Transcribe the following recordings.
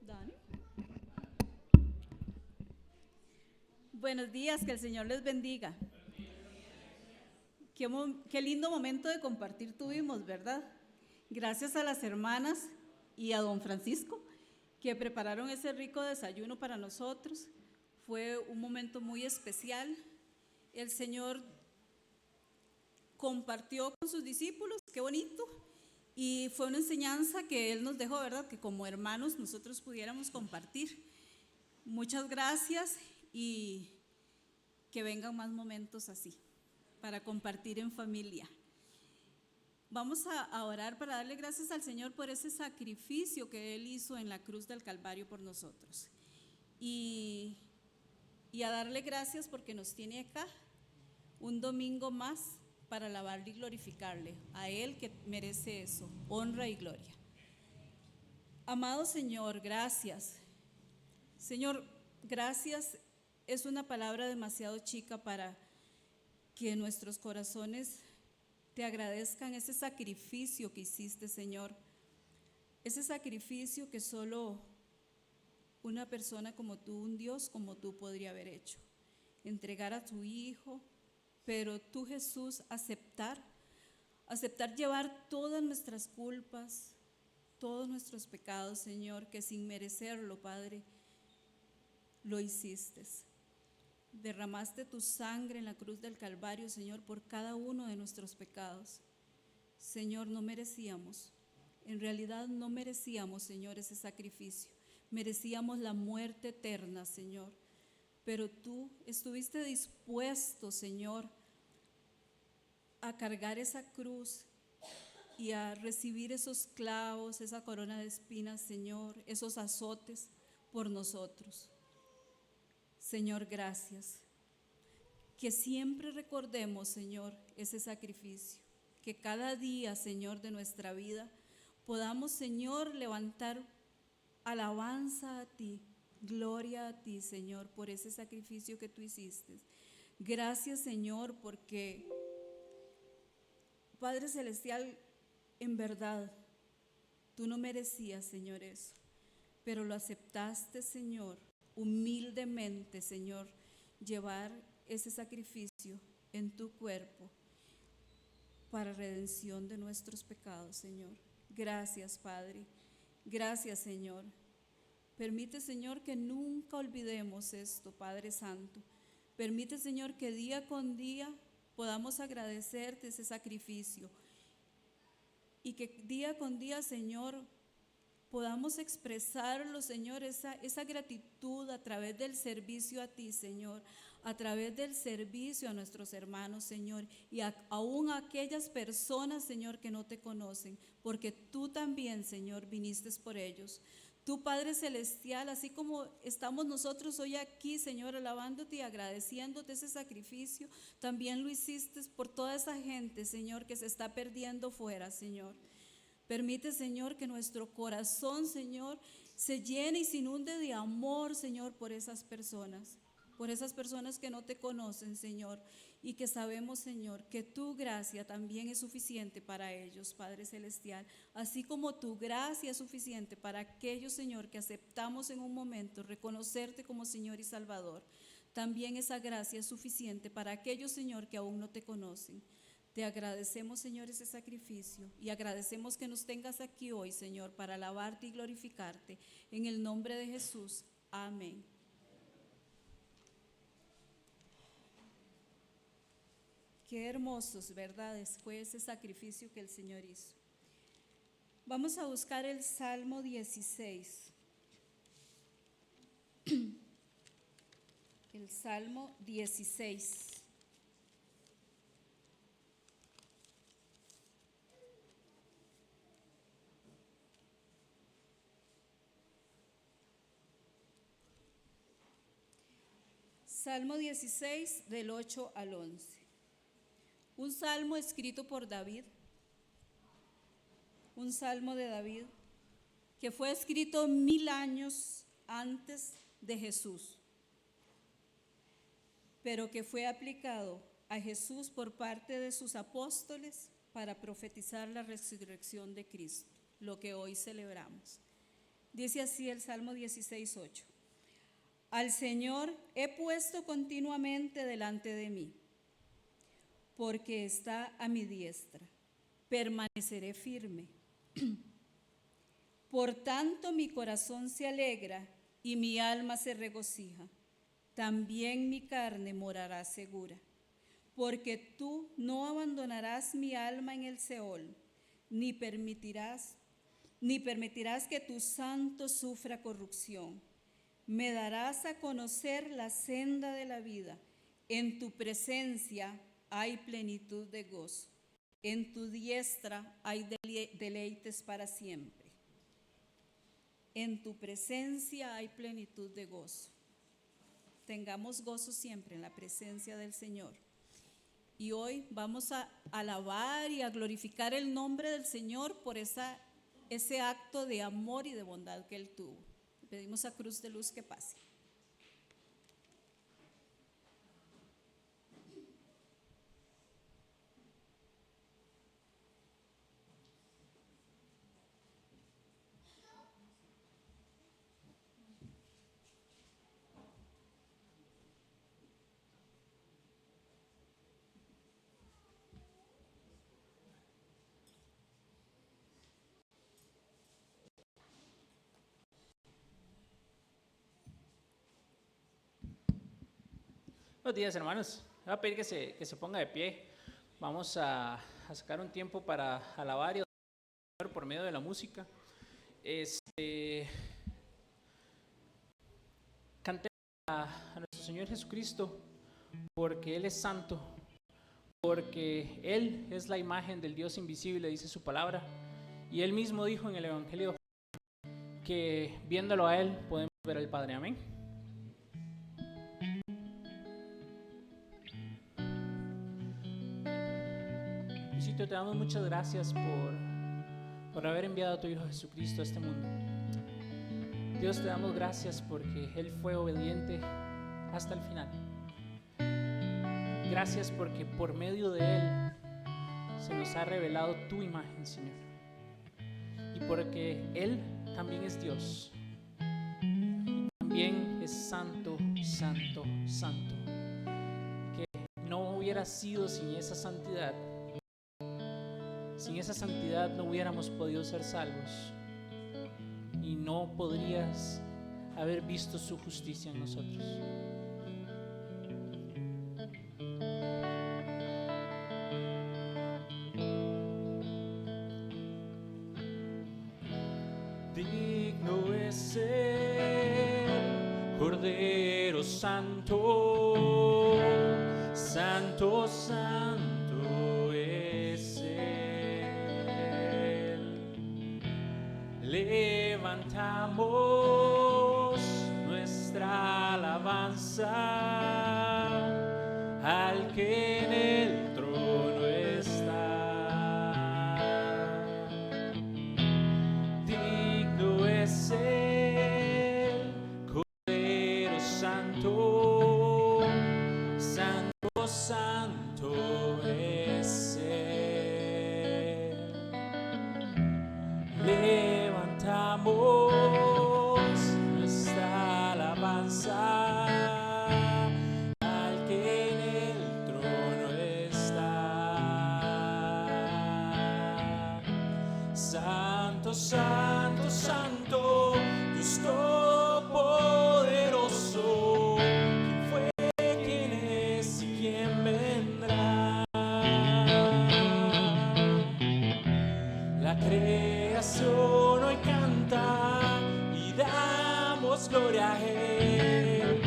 Dani. Buenos días, que el Señor les bendiga. Qué lindo momento de compartir tuvimos, ¿verdad? Gracias a las hermanas y a don Francisco que prepararon ese rico desayuno para nosotros. Fue un momento muy especial. El Señor compartió con sus discípulos, qué bonito, y fue una enseñanza que Él nos dejó, ¿verdad? Que como hermanos nosotros pudiéramos compartir. Muchas gracias y que vengan más momentos así, para compartir en familia. Vamos a orar para darle gracias al Señor por ese sacrificio que Él hizo en la cruz del Calvario por nosotros. Y a darle gracias porque nos tiene acá un domingo más para alabarle y glorificarle, a Él que merece eso, honra y gloria. Amado Señor, gracias. Señor, gracias es una palabra demasiado chica para que nuestros corazones te agradezcan ese sacrificio que hiciste, Señor. Ese sacrificio que solo una persona como tú, un Dios como tú podría haber hecho. Entregar a tu Hijo, pero tú, Jesús, aceptar llevar todas nuestras culpas, todos nuestros pecados, Señor, que sin merecerlo, Padre, lo hiciste. Derramaste tu sangre en la cruz del Calvario, Señor, por cada uno de nuestros pecados. Señor, no merecíamos, en realidad no merecíamos, Señor, ese sacrificio. Merecíamos la muerte eterna, Señor. Pero tú estuviste dispuesto, Señor, a cargar esa cruz y a recibir esos clavos, esa corona de espinas, Señor, esos azotes por nosotros. Señor, gracias. Que siempre recordemos, Señor, ese sacrificio. Que cada día, Señor, de nuestra vida podamos, Señor, levantar alabanza a ti, gloria a ti, Señor, por ese sacrificio que tú hiciste. Gracias, Señor, porque, Padre Celestial, en verdad, tú no merecías, Señor, eso, pero lo aceptaste, Señor, humildemente, Señor, llevar ese sacrificio en tu cuerpo para redención de nuestros pecados, Señor. Gracias, Padre. Gracias, Señor. Permite, Señor, que nunca olvidemos esto, Padre Santo. Permite, Señor, que día con día podamos agradecerte ese sacrificio y que día con día, Señor, podamos expresarlo, Señor, esa gratitud a través del servicio a ti, Señor, a través del servicio a nuestros hermanos, Señor, y aún a aquellas personas, Señor, que no te conocen, porque tú también, Señor, viniste por ellos. Tú, Padre Celestial, así como estamos nosotros hoy aquí, Señor, alabándote y agradeciéndote ese sacrificio, también lo hiciste por toda esa gente, Señor, que se está perdiendo fuera, Señor. Permite, Señor, que nuestro corazón, Señor, se llene y se inunde de amor, Señor, por esas personas que no te conocen, Señor, y que sabemos, Señor, que tu gracia también es suficiente para ellos, Padre Celestial, así como tu gracia es suficiente para aquellos, Señor, que aceptamos en un momento reconocerte como Señor y Salvador. También esa gracia es suficiente para aquellos, Señor, que aún no te conocen. Te agradecemos, Señor, ese sacrificio y agradecemos que nos tengas aquí hoy, Señor, para alabarte y glorificarte. En el nombre de Jesús. Amén. Qué hermosos, ¿verdad? Fue ese sacrificio que el Señor hizo. Vamos a buscar el Salmo 16. El Salmo 16. Salmo 16 del 8 al 11. Un salmo escrito por David. Un salmo de David que fue escrito 1000 años antes de Jesús, pero que fue aplicado a Jesús por parte de sus apóstoles para profetizar la resurrección de Cristo, lo que hoy celebramos. Dice así el Salmo 16:8. Al Señor he puesto continuamente delante de mí, porque está a mi diestra. Permaneceré firme. Por tanto mi corazón se alegra y mi alma se regocija. También mi carne morará segura, porque tú no abandonarás mi alma en el Seol, ni permitirás que tu santo sufra corrupción. Me darás a conocer la senda de la vida. En tu presencia hay plenitud de gozo. En tu diestra hay deleites para siempre. En tu presencia hay plenitud de gozo. Tengamos gozo siempre en la presencia del Señor. Y hoy vamos a alabar y a glorificar el nombre del Señor por ese acto de amor y de bondad que Él tuvo. Pedimos a Cruz de Luz que pase. Buenos días, hermanos. Voy a pedir que se ponga de pie. Vamos a sacar un tiempo para alabar y adorar por medio de la música. Cantemos a nuestro Señor Jesucristo, porque Él es santo, porque Él es la imagen del Dios invisible, dice su palabra. Y Él mismo dijo en el Evangelio que viéndolo a Él podemos ver al Padre. Amén. Te damos muchas gracias por haber enviado a tu Hijo Jesucristo a este mundo. Dios, te damos gracias porque Él fue obediente hasta el final. Gracias porque por medio de Él se nos ha revelado tu imagen, Señor. Y porque Él también es Dios. Y también es santo, santo, santo. Que no hubiera sido sin esa santidad. Sin esa santidad no hubiéramos podido ser salvos y no podrías haber visto su justicia en nosotros. Digno es el Cordero Santo, Santo, Santo. Levantamos nuestra alabanza al que en el trono está. Digno es el Cordero Santo, Santo, Santo es Él. Levantamos nuestra alabanza al que en el trono está. Santo, santo, santo, Dios todopoderoso, ¿quién fue, quién es y quién vendrá? La creación hoy canta y damos gloria a Él.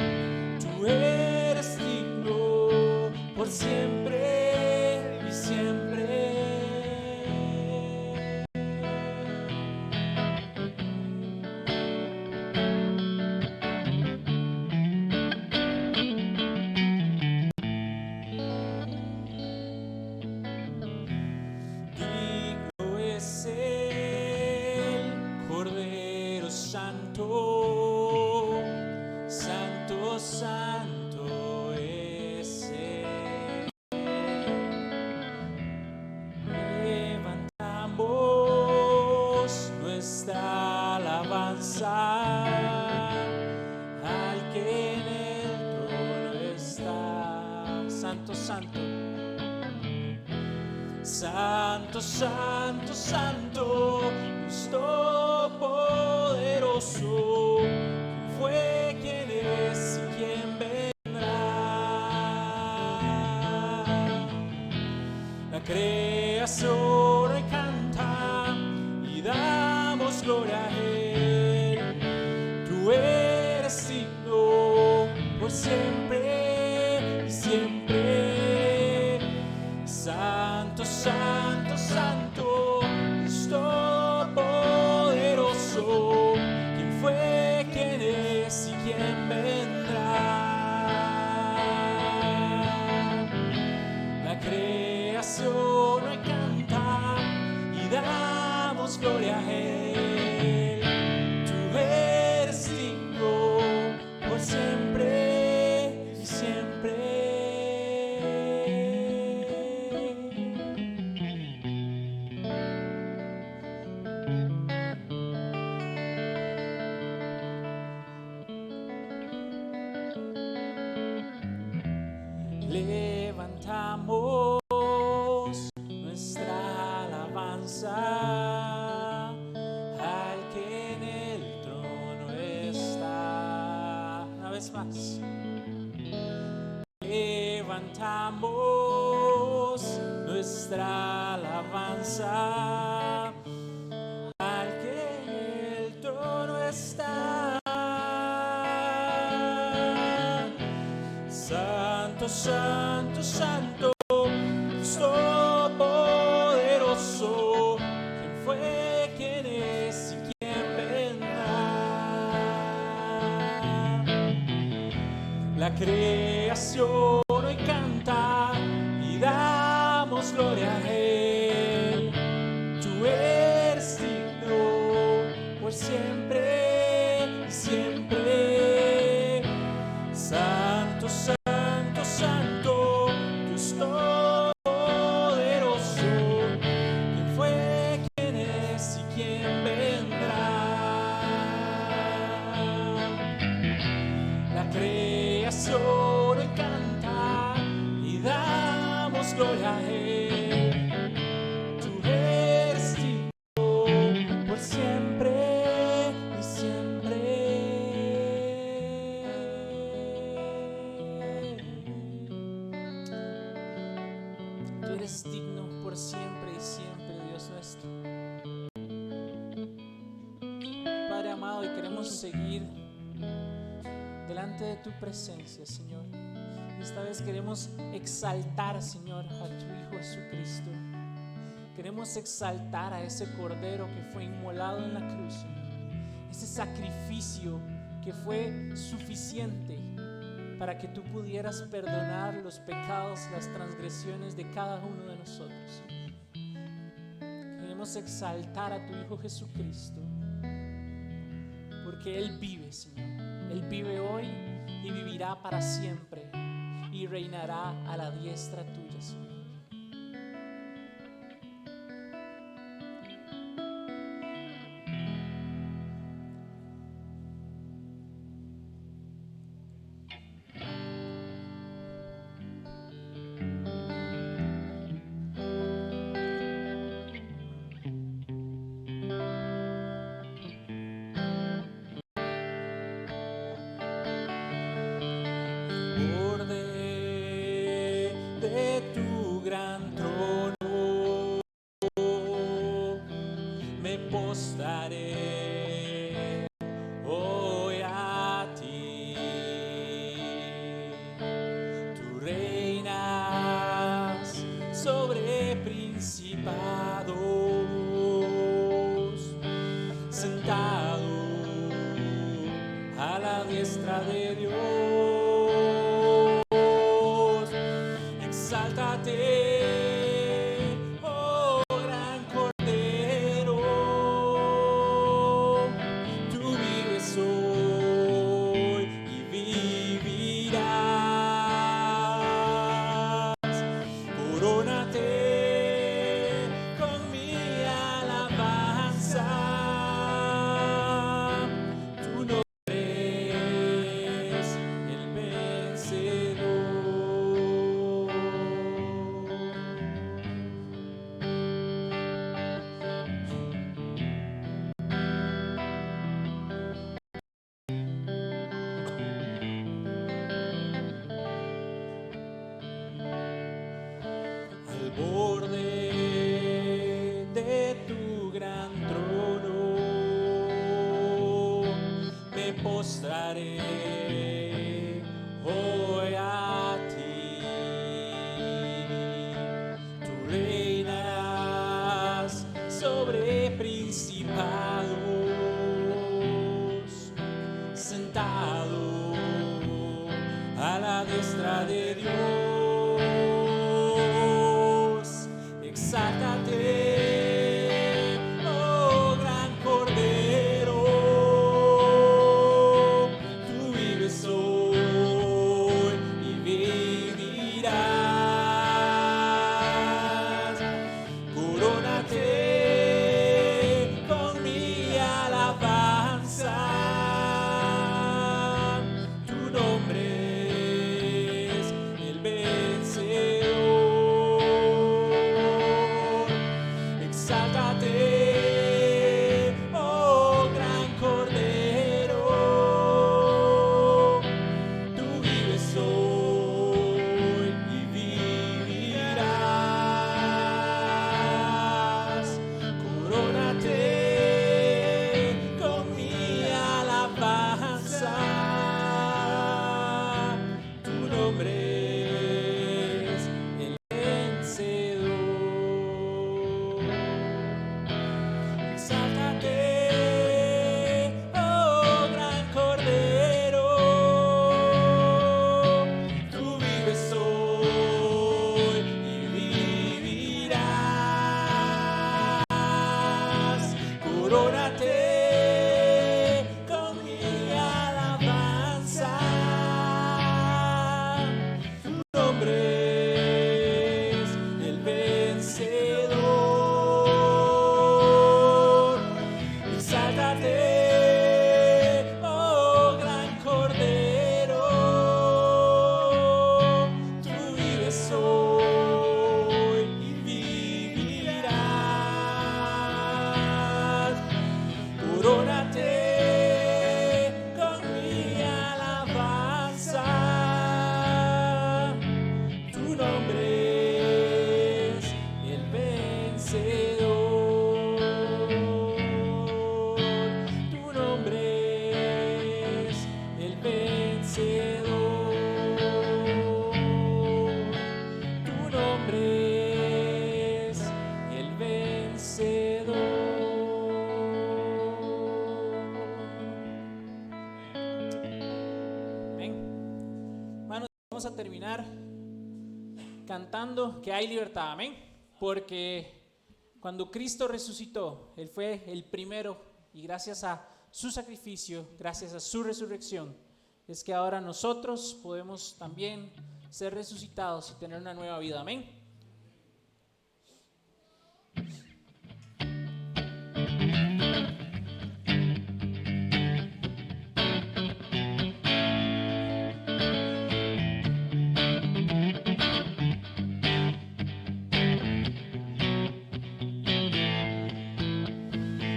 Tú eres digno por siempre y siempre. santo. Santo, santo, santo, Dios todopoderoso, ¿quién fue, quién es y quién vendrá? La creación hoy canta y damos gloria a Él. Tú eres digno por siempre y siempre. Santo, santo, santo, Dios todopoderoso, ¿quién fue, quién es y quién vendrá? La creación hoy canta y damos gloria a Él. Tú eres digno por siempre y siempre. Levantamos nuestra alabanza al que en el trono está. Una vez más. Levantamos nuestra alabanza al que en el trono está. Santo, santo, santo, Dios todopoderoso, ¿quién fue, quién es y quién vendrá? La creación hoy canta y damos gloria a Él. Tú eres digno por siempre y siempre. Santo, santo, santo, Dios todopoderoso, ¿quién fue, quién es y quién vendrá? La creación hoy canta y damos gloria a Él. Tú eres digno por siempre y siempre. Tú eres digno por siempre y siempre, Dios nuestro. Padre amado, y queremos seguir delante de tu presencia, Señor. Esta vez queremos exaltar, Señor, a tu Hijo Jesucristo. Queremos exaltar a ese Cordero que fue inmolado en la cruz, Señor. Ese sacrificio que fue suficiente para que tú pudieras perdonar los pecados, las transgresiones de cada uno de nosotros. Queremos exaltar a tu Hijo Jesucristo, porque Él vive, Señor. Él vive hoy y vivirá para siempre y reinará a la diestra tuya, Señor. De tu gran trono me postraré hoy a ti. Tú reinas sobre principados, sentado a la diestra de Dios. Exáltate, oh gran Cordero, tú vives hoy y vivirás. Corónate con mi alabanza, tu nombre es el vencedor. postraré hoy a ti. Tú reinarás sobre principados, sentado a la diestra de Dios. Exáltate, oh gran Cordero, tú vives hoy y vivirás. Corónate con mi alabanza, tu nombre es el vencedor. Exáltate, oh gran Cordero, tú vives hoy y vivirás. Corónate con mi alabanza, tu nombre es el vencedor. Exáltate, oh gran Cordero, tú vives hoy y vivirás. Corónate con mi alabanza, tu nombre es el vencedor. Exáltate, oh gran Cordero, tú vives hoy y vivirás. Corónate con mi alabanza, tu nombre es el vencedor. Tu nombre es el vencedor. Tu nombre es el vencedor. Amén. Hermanos, vamos a terminar cantando que hay libertad. Amén. Porque cuando Cristo resucitó, Él fue el primero, y gracias a su sacrificio, gracias a su resurrección, es que ahora nosotros podemos también ser resucitados y tener una nueva vida. Amén.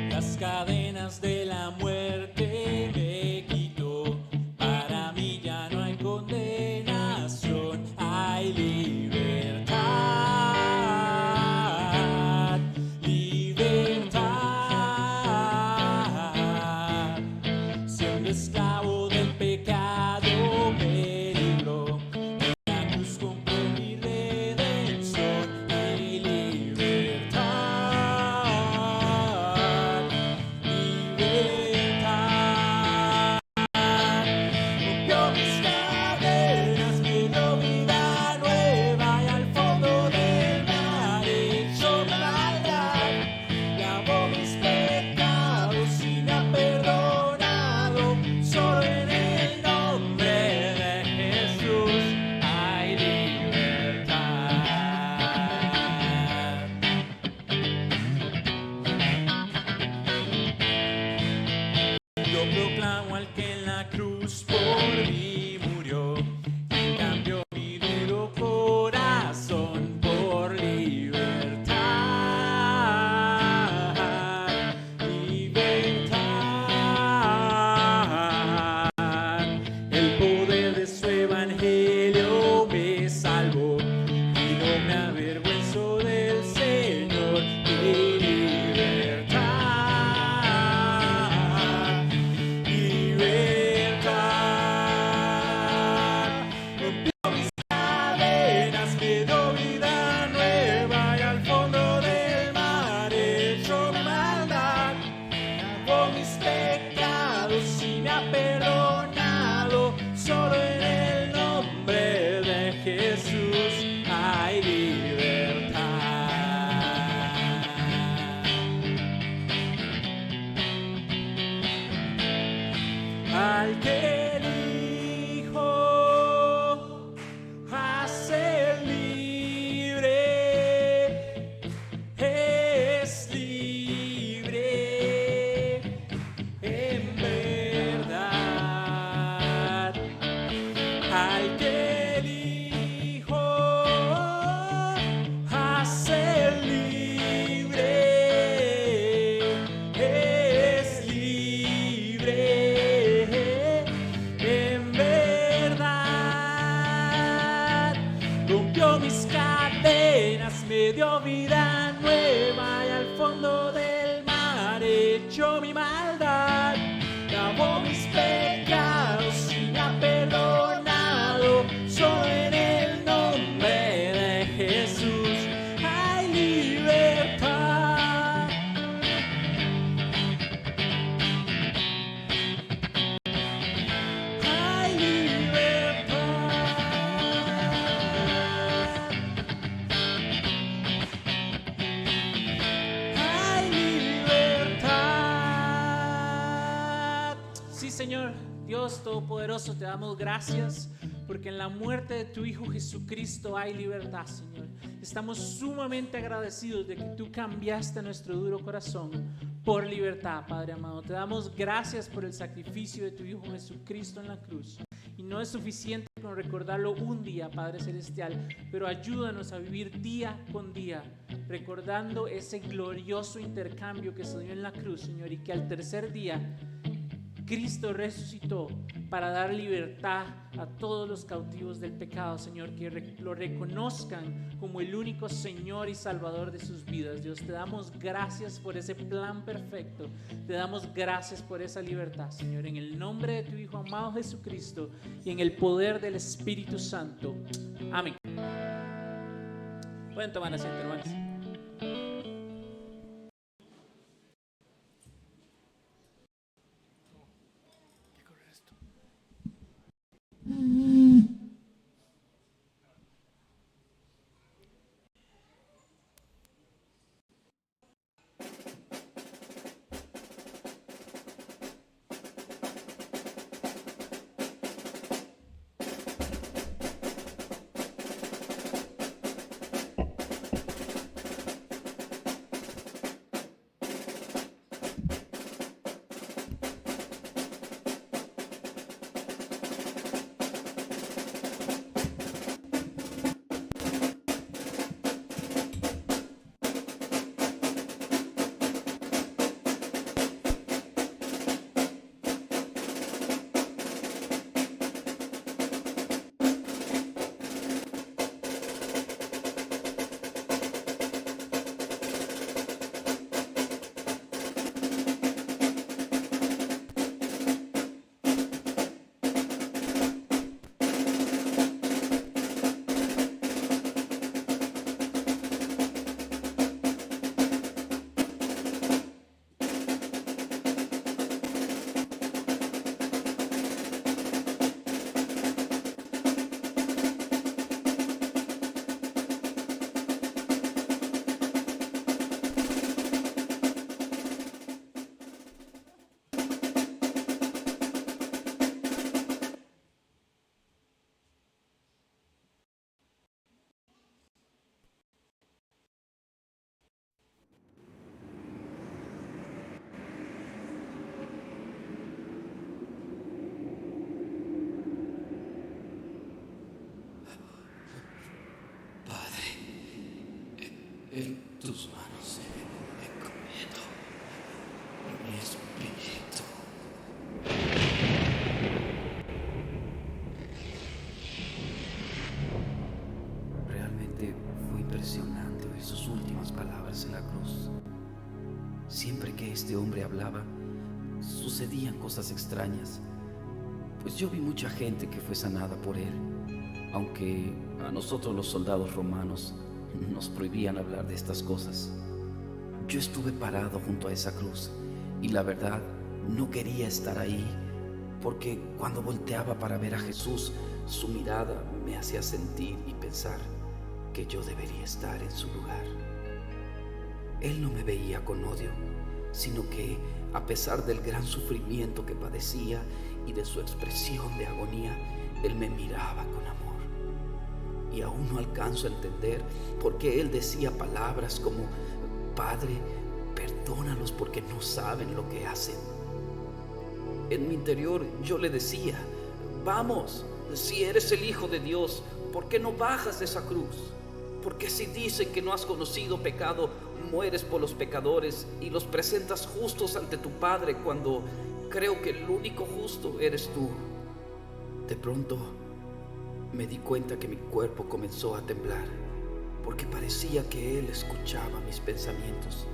Las cadenas de la muerte me quitó. Para mí ya no hay condenación, hay libertad, libertad. Siendo esclavo del pecado me libró. En la cruz compró mi redención y libertad. Rompió mis cadenas, me dio vida nueva y al fondo del mar echó maldad. Lavó mis pecados y me ha perdonado. Solo en el nombre de Jesús hay libertad. Yo proclamo al que en la cruz por mí murió y cambió mi duro corazón por libertad, libertad. El poder de su evangelio me salvó y no me avergüenzo del Señor. Libertad, libertad. me dio vida nueva y al fondo del mar echó mi maldad, lavó mis pecados y me ha perdonado. Solo en el nombre de Jesús hay libertad. Hay libertad. Hay libertad. Sí, Señor, Dios Todopoderoso, te damos gracias porque en la muerte de tu Hijo Jesucristo hay libertad, Señor. Estamos sumamente agradecidos de que tú cambiaste nuestro duro corazón por libertad, Padre amado. Te damos gracias por el sacrificio de tu Hijo Jesucristo en la cruz. Y no es suficiente con recordarlo un día, Padre Celestial, pero ayúdanos a vivir día con día, recordando ese glorioso intercambio que se dio en la cruz, Señor, y que al tercer día Cristo resucitó para dar libertad a todos los cautivos del pecado, Señor, que lo reconozcan como el único Señor y Salvador de sus vidas. Dios, te damos gracias por ese plan perfecto, te damos gracias por esa libertad, Señor, en el nombre de tu Hijo amado Jesucristo y en el poder del Espíritu Santo. Amén. Pueden tomar asiento, hermanos. En tus manos encomiendo mi espíritu. Realmente fue impresionante oír sus últimas palabras en la cruz. Siempre que este hombre hablaba, sucedían cosas extrañas, pues yo vi mucha gente que fue sanada por él, aunque a nosotros los soldados romanos nos prohibían hablar de estas cosas. Yo estuve parado junto a esa cruz y la verdad no quería estar ahí, porque cuando volteaba para ver a Jesús, su mirada me hacía sentir y pensar que yo debería estar en su lugar. Él no me veía con odio, sino que a pesar del gran sufrimiento que padecía y de su expresión de agonía, Él me miraba con amor. Y aún no alcanzo a entender por qué Él decía palabras como: Padre, perdónalos porque no saben lo que hacen. En mi interior yo le decía: vamos, si eres el Hijo de Dios, ¿por qué no bajas de esa cruz? Porque si dicen que no has conocido pecado, mueres por los pecadores y los presentas justos ante tu Padre, cuando creo que el único justo eres tú. De pronto me di cuenta que mi cuerpo comenzó a temblar porque parecía que Él escuchaba mis pensamientos,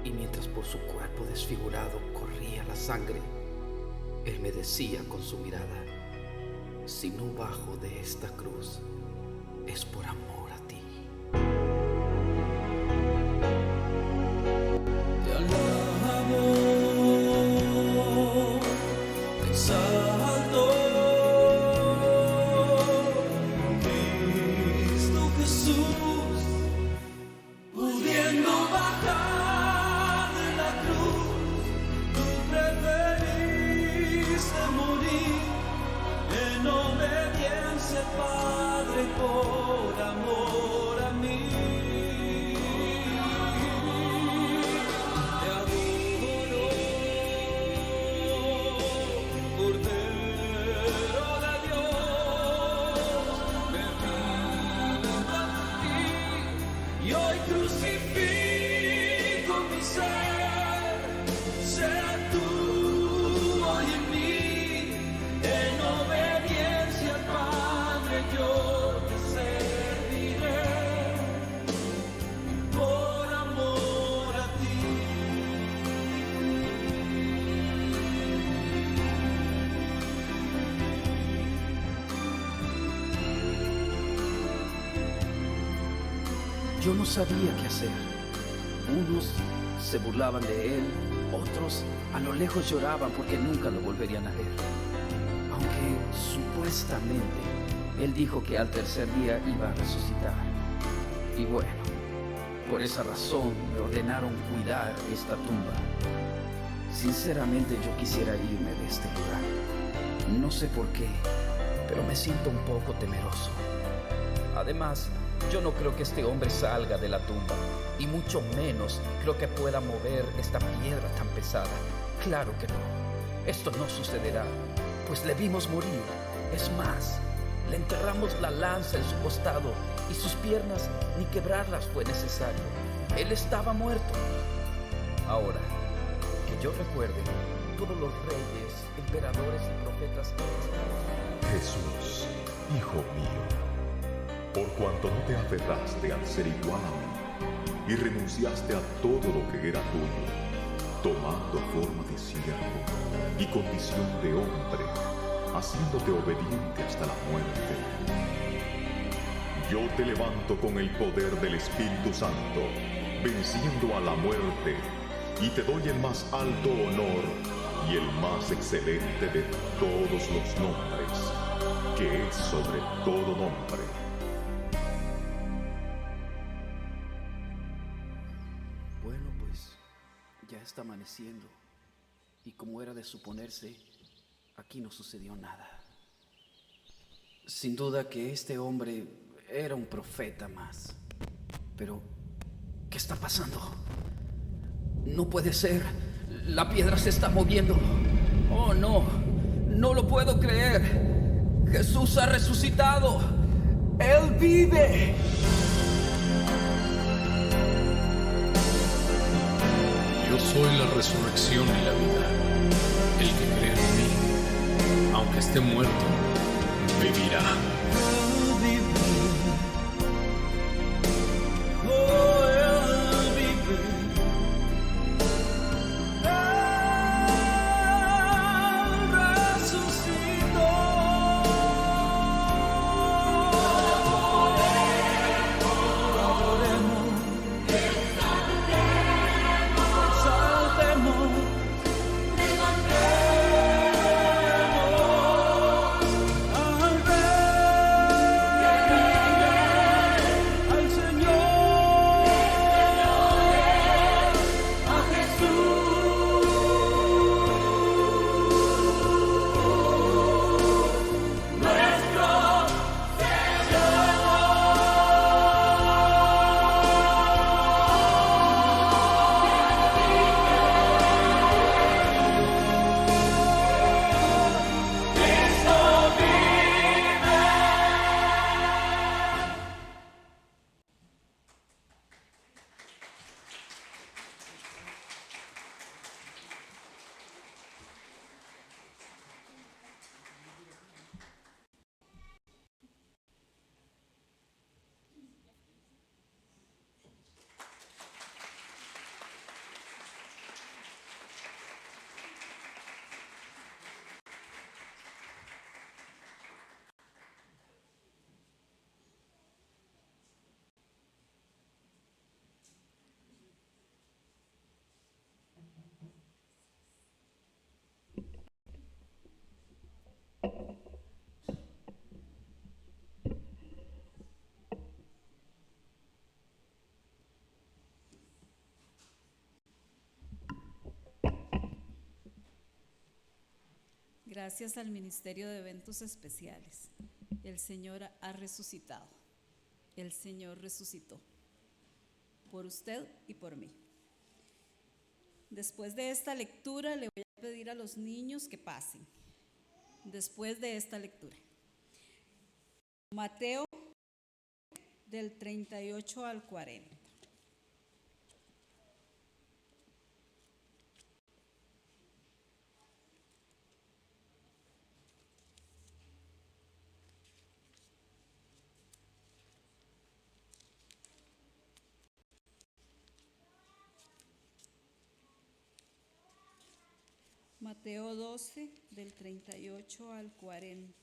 y mientras por su cuerpo desfigurado corría la sangre, Él me decía con su mirada: si no bajo de esta cruz, es por amor a ti. Te alabo, te exalto, Cristo Jesús, pudiendo bajar de la cruz, tú preferiste morir en obediencia al Padre por amor a mí. Te adoro, Cordero de Dios, me rindo a ti y hoy crucifico mi ser. Sea tú hoy en mí, en obediencia al Padre yo te serviré, por amor a ti. Yo no sabía qué hacer. Unos se burlaban de Él, otros a lo lejos lloraban porque nunca lo volverían a ver. Aunque supuestamente Él dijo que al tercer día iba a resucitar. Y bueno, por esa razón me ordenaron cuidar esta tumba. Sinceramente yo quisiera irme de este lugar. No sé por qué, pero me siento un poco temeroso. Además, yo no creo que este hombre salga de la tumba, y mucho menos creo que pueda mover esta piedra tan pesada. Claro que no. Esto no sucederá, pues le vimos morir. Es más, le enterramos la lanza en su costado y sus piernas ni quebrarlas fue necesario. Él estaba muerto. Ahora, que yo recuerde, todos los reyes, emperadores y profetas... Jesús, Hijo mío, por cuanto no te aferraste al ser igual a mí y renunciaste a todo lo que era tuyo, tomando forma de siervo y condición de hombre, haciéndote obediente hasta la muerte. Yo te levanto con el poder del Espíritu Santo, venciendo a la muerte, y te doy el más alto honor y el más excelente de todos los nombres, que es sobre todo nombre. Bueno, pues ya está amaneciendo, y como era de suponerse, aquí no sucedió nada. Sin duda que este hombre era un profeta más. Pero, ¿qué está pasando? No puede ser. La piedra se está moviendo. Oh, no. No lo puedo creer. Jesús ha resucitado. Él vive. Yo soy la resurrección y la vida. El que cree en mí, aunque esté muerto, vivirá. Gracias al Ministerio de Eventos Especiales, el Señor ha resucitado. El Señor resucitó por usted y por mí. Después de esta lectura, le voy a pedir a los niños que pasen. Después de esta lectura. Mateo del 38 al 40. Mateo 12, del 38 al 40.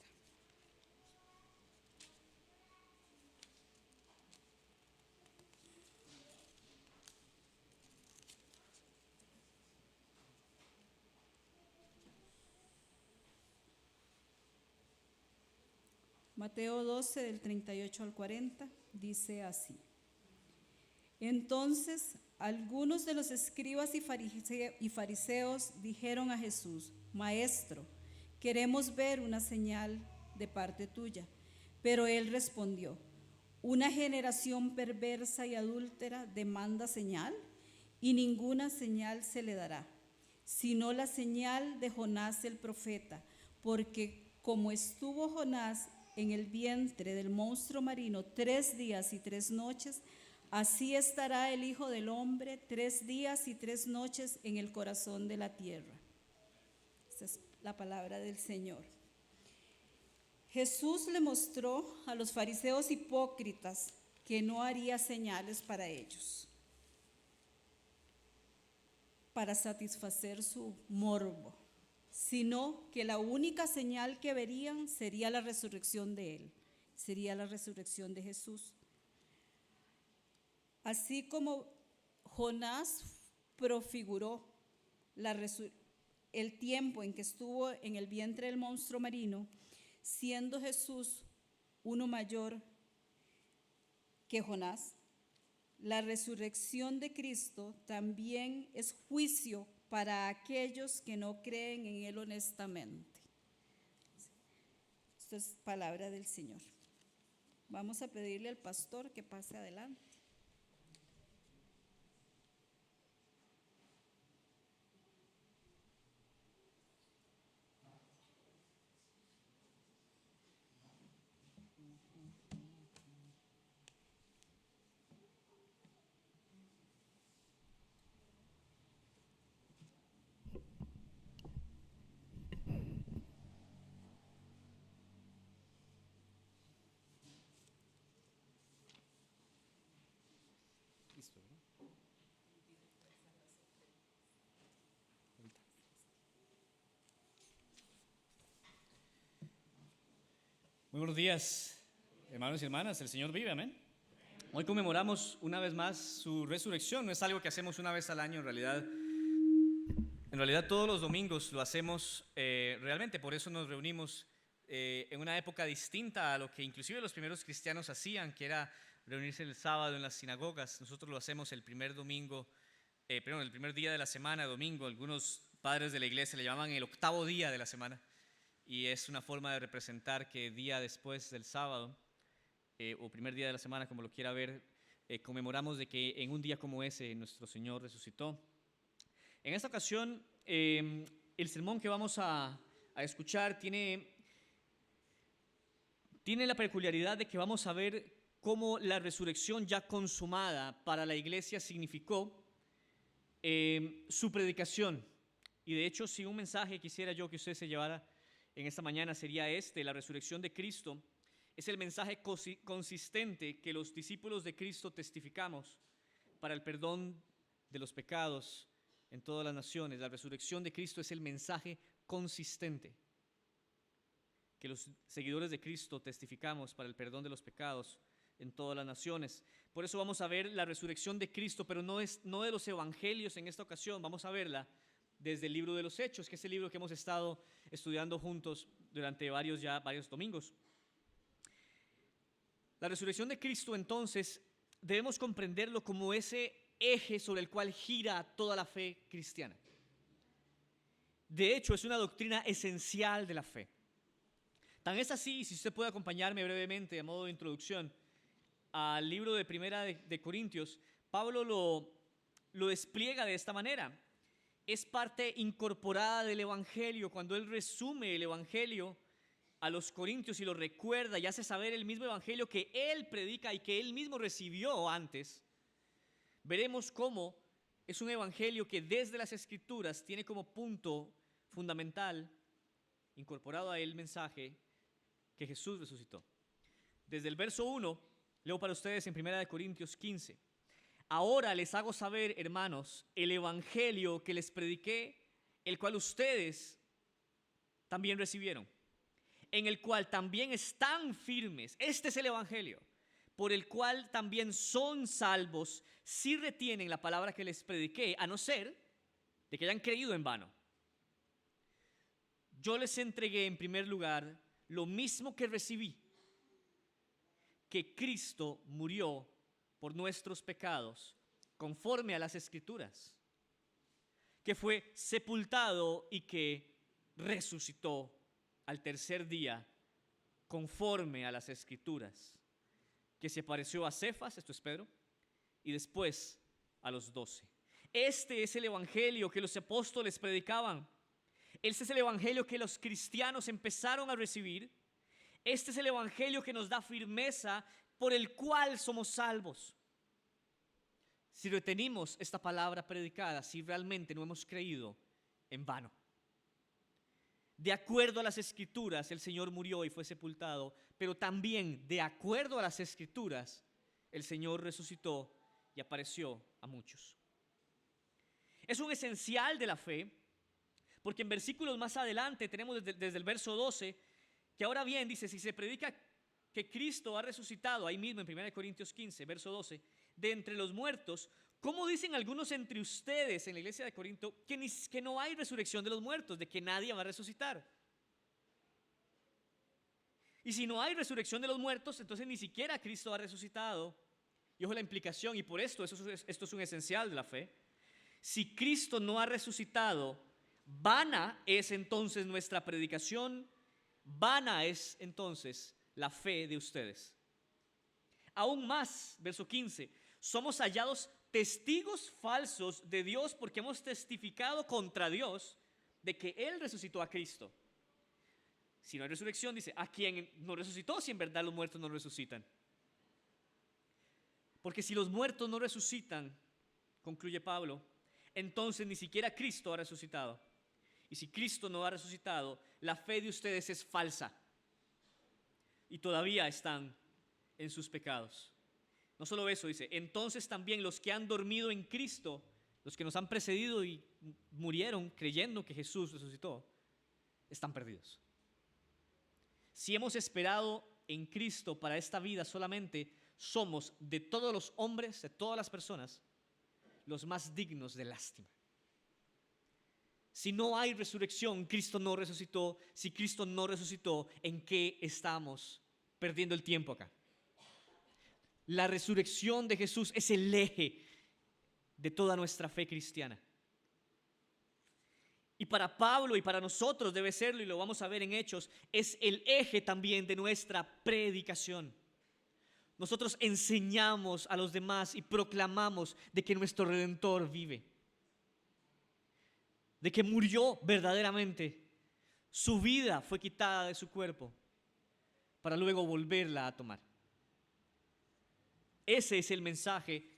Mateo 12, del 38 al 40, dice así. Entonces, algunos de los escribas y fariseos dijeron a Jesús: Maestro, queremos ver una señal de parte tuya. Pero él respondió: una generación perversa y adúltera demanda señal, y ninguna señal se le dará, sino la señal de Jonás el profeta, porque como estuvo Jonás en el vientre del monstruo marino 3 días y 3 noches, así estará el Hijo del Hombre 3 días y 3 noches en el corazón de la tierra. Esta es la palabra del Señor. Jesús le mostró a los fariseos hipócritas que no haría señales para ellos, para satisfacer su morbo, sino que la única señal que verían sería la resurrección de Él, sería la resurrección de Jesús. Así como Jonás prefiguró el tiempo en que estuvo en el vientre del monstruo marino, siendo Jesús uno mayor que Jonás, la resurrección de Cristo también es juicio para aquellos que no creen en Él honestamente. Esto es palabra del Señor. Vamos a pedirle al pastor que pase adelante. Muy buenos días, hermanos y hermanas, el Señor vive, amén. Hoy conmemoramos una vez más su resurrección. No es algo que hacemos una vez al año, en realidad todos los domingos lo hacemos realmente, por eso nos reunimos en una época distinta a lo que inclusive los primeros cristianos hacían, que era reunirse el sábado en las sinagogas. Nosotros lo hacemos el primer el primer día de la semana, domingo. Algunos padres de la iglesia le llamaban el 8º día de la semana. Y es una forma de representar que día después del sábado, o primer día de la semana, como lo quiera ver, conmemoramos de que en un día como ese nuestro Señor resucitó. En esta ocasión, el sermón que vamos a escuchar tiene la peculiaridad de que vamos a ver cómo la resurrección ya consumada para la iglesia significó su predicación. Y de hecho, si un mensaje quisiera yo que usted se llevara en esta mañana sería la resurrección de Cristo es el mensaje consistente que los discípulos de Cristo testificamos para el perdón de los pecados en todas las naciones. La resurrección de Cristo es el mensaje consistente que los seguidores de Cristo testificamos para el perdón de los pecados en todas las naciones. Por eso vamos a ver la resurrección de Cristo, pero no de los evangelios en esta ocasión, vamos a verla desde el libro de los Hechos, que es el libro que hemos estado estudiando juntos durante varios domingos. La resurrección de Cristo, entonces, debemos comprenderlo como ese eje sobre el cual gira toda la fe cristiana. De hecho, es una doctrina esencial de la fe. Tan es así, si usted puede acompañarme brevemente a modo de introducción al libro de Primera de Corintios, Pablo lo despliega de esta manera. Es parte incorporada del Evangelio. Cuando él resume el Evangelio a los corintios y lo recuerda y hace saber el mismo Evangelio que él predica y que él mismo recibió antes, veremos cómo es un Evangelio que desde las Escrituras tiene como punto fundamental, incorporado a él, el mensaje que Jesús resucitó. Desde el verso 1, leo para ustedes en 1 Corintios 15. Ahora les hago saber, hermanos, el evangelio que les prediqué, el cual ustedes también recibieron, en el cual también están firmes. Este es el evangelio, por el cual también son salvos si retienen la palabra que les prediqué, a no ser de que hayan creído en vano. Yo les entregué en primer lugar lo mismo que recibí, que Cristo murió por nuestros pecados, conforme a las Escrituras, que fue sepultado y que resucitó al tercer día, conforme a las Escrituras, que se apareció a Cefas, esto es Pedro, y después a los 12. Este es el evangelio que los apóstoles predicaban. Este es el evangelio que los cristianos empezaron a recibir. Este es el evangelio que nos da firmeza, por el cual somos salvos. Si retenimos esta palabra predicada, si realmente no hemos creído en vano. De acuerdo a las Escrituras, el Señor murió y fue sepultado, pero también de acuerdo a las Escrituras, el Señor resucitó y apareció a muchos. Es un esencial de la fe, porque en versículos más adelante tenemos desde el verso 12, que ahora bien dice, si se predica que Cristo ha resucitado, ahí mismo en 1 Corintios 15, verso 12, de entre los muertos, ¿cómo dicen algunos entre ustedes en la iglesia de Corinto que no hay resurrección de los muertos, de que nadie va a resucitar? Y si no hay resurrección de los muertos, entonces ni siquiera Cristo ha resucitado. Y ojo la implicación, y por esto es un esencial de la fe. Si Cristo no ha resucitado, vana es entonces nuestra predicación, vana es entonces la fe de ustedes. Aún más, verso 15, somos hallados testigos falsos de Dios porque hemos testificado contra Dios de que Él resucitó a Cristo. Si no hay resurrección, dice, ¿a quién no resucitó si en verdad los muertos no resucitan? Porque si los muertos no resucitan, concluye Pablo, entonces ni siquiera Cristo ha resucitado. Y si Cristo no ha resucitado, la fe de ustedes es falsa. Y todavía están en sus pecados. No solo eso, dice, entonces también los que han dormido en Cristo, los que nos han precedido y murieron creyendo que Jesús resucitó, están perdidos. Si hemos esperado en Cristo para esta vida solamente, somos de todos los hombres, de todas las personas, los más dignos de lástima. Si no hay resurrección, Cristo no resucitó. Si Cristo no resucitó, ¿en qué estamos perdiendo el tiempo acá? La resurrección de Jesús es el eje de toda nuestra fe cristiana. Y para Pablo y para nosotros debe serlo, y lo vamos a ver en Hechos, es el eje también de nuestra predicación. Nosotros enseñamos a los demás y proclamamos de que nuestro Redentor vive, de que murió verdaderamente, su vida fue quitada de su cuerpo para luego volverla a tomar. Ese es el mensaje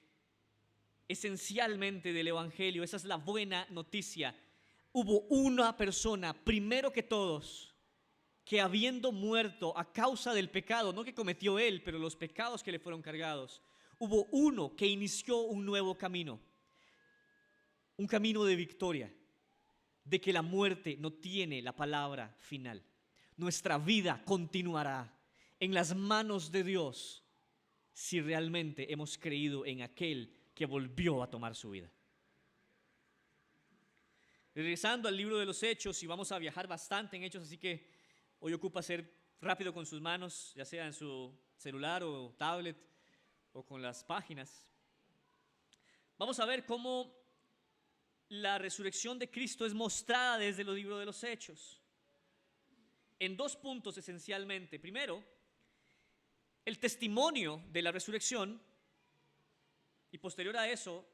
esencialmente del Evangelio, esa es la buena noticia. Hubo una persona, primero que todos, que habiendo muerto a causa del pecado, no que cometió él, pero los pecados que le fueron cargados, hubo uno que inició un nuevo camino, un camino de victoria, de que la muerte no tiene la palabra final. Nuestra vida continuará en las manos de Dios si realmente hemos creído en aquel que volvió a tomar su vida. Regresando al libro de los Hechos, y vamos a viajar bastante en Hechos, así que hoy ocupa ser rápido con sus manos, ya sea en su celular o tablet o con las páginas. Vamos a ver cómo la resurrección de Cristo es mostrada desde los libros de los Hechos en dos puntos esencialmente. Primero, el testimonio de la resurrección, y posterior a eso,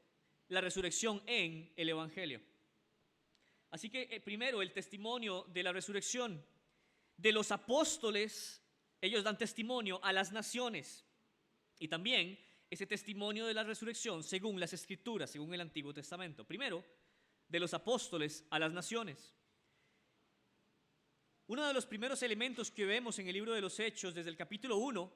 la resurrección en el Evangelio. Así que primero, el testimonio de la resurrección de los apóstoles. Ellos dan testimonio a las naciones, y también ese testimonio de la resurrección según las Escrituras, según el Antiguo Testamento. Primero, de los apóstoles a las naciones. Uno de los primeros elementos que vemos en el libro de los Hechos, desde el capítulo 1,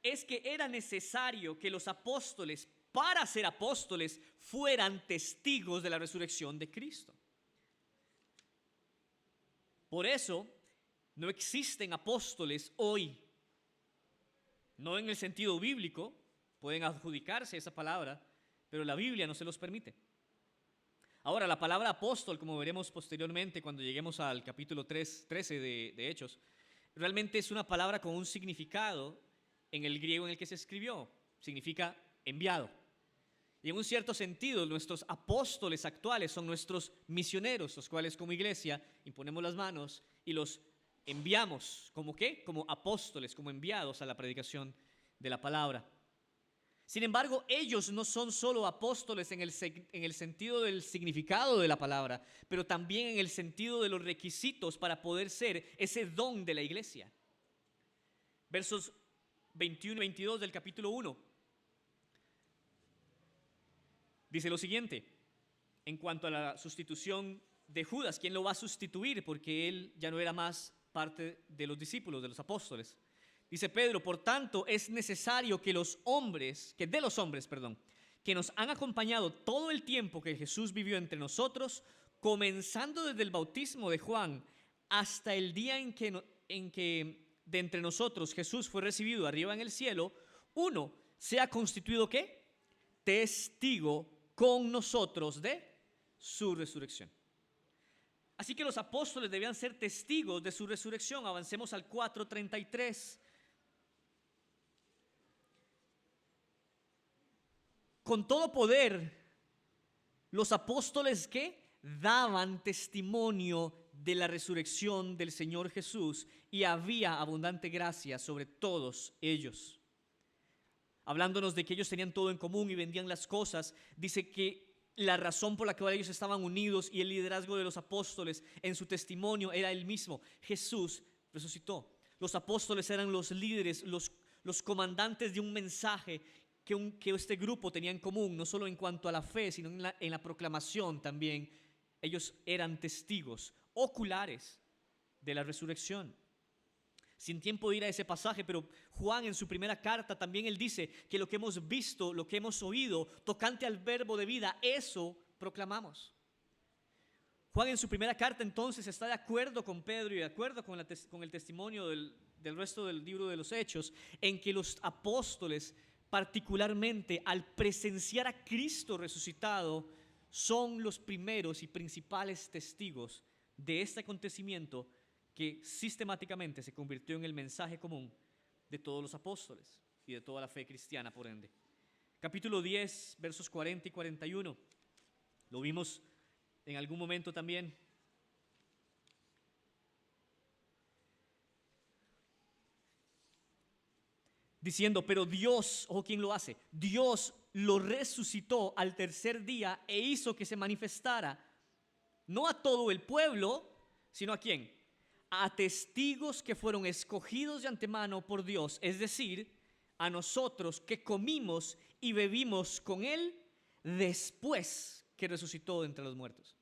es que era necesario que los apóstoles, para ser apóstoles, fueran testigos de la resurrección de Cristo. Por eso, no existen apóstoles hoy, no en el sentido bíblico, pueden adjudicarse esa palabra, pero la Biblia no se los permite. Ahora, la palabra apóstol, como veremos posteriormente cuando lleguemos al capítulo 13 de Hechos, realmente es una palabra con un significado en el griego en el que se escribió, significa enviado. Y en un cierto sentido, nuestros apóstoles actuales son nuestros misioneros, los cuales como iglesia imponemos las manos y los enviamos, ¿como qué? Como apóstoles, como enviados a la predicación de la palabra. Sin embargo, ellos no son solo apóstoles en el sentido del significado de la palabra, pero también en el sentido de los requisitos para poder ser ese don de la iglesia. Versos 21 y 22 del capítulo 1. Dice lo siguiente, en cuanto a la sustitución de Judas, ¿quién lo va a sustituir? Porque él ya no era más parte de los discípulos, de los apóstoles. Dice Pedro, por tanto, es necesario que de los hombres, que nos han acompañado todo el tiempo que Jesús vivió entre nosotros, comenzando desde el bautismo de Juan hasta el día en que de entre nosotros Jesús fue recibido arriba en el cielo, uno sea constituido ¿qué? Testigo con nosotros de su resurrección. Así que los apóstoles debían ser testigos de su resurrección. Avancemos al 4:33. Con todo poder, los apóstoles ¿qué? Daban testimonio de la resurrección del Señor Jesús, y había abundante gracia sobre todos ellos. Hablándonos de que ellos tenían todo en común y vendían las cosas, dice que la razón por la cual ellos estaban unidos y el liderazgo de los apóstoles en su testimonio era el mismo: Jesús resucitó. Los apóstoles eran los líderes, los comandantes de un mensaje que este grupo tenía en común, no solo en cuanto a la fe, sino en la proclamación también. Ellos eran testigos oculares de la resurrección. Sin tiempo de ir a ese pasaje, pero Juan en su primera carta también él dice que lo que hemos visto, lo que hemos oído tocante al verbo de vida, eso proclamamos. Juan en su primera carta entonces está de acuerdo con Pedro y de acuerdo con el testimonio del resto del libro de los Hechos, en que los apóstoles, particularmente al presenciar a Cristo resucitado, son los primeros y principales testigos de este acontecimiento que sistemáticamente se convirtió en el mensaje común de todos los apóstoles y de toda la fe cristiana, por ende. Capítulo 10, versos 40 y 41. Lo vimos en algún momento también. Diciendo, pero Dios, ojo, ¿quién lo hace? Dios lo resucitó al tercer día e hizo que se manifestara, no a todo el pueblo, sino ¿a quién? A testigos que fueron escogidos de antemano por Dios, es decir, a nosotros que comimos y bebimos con Él después que resucitó de entre los muertos.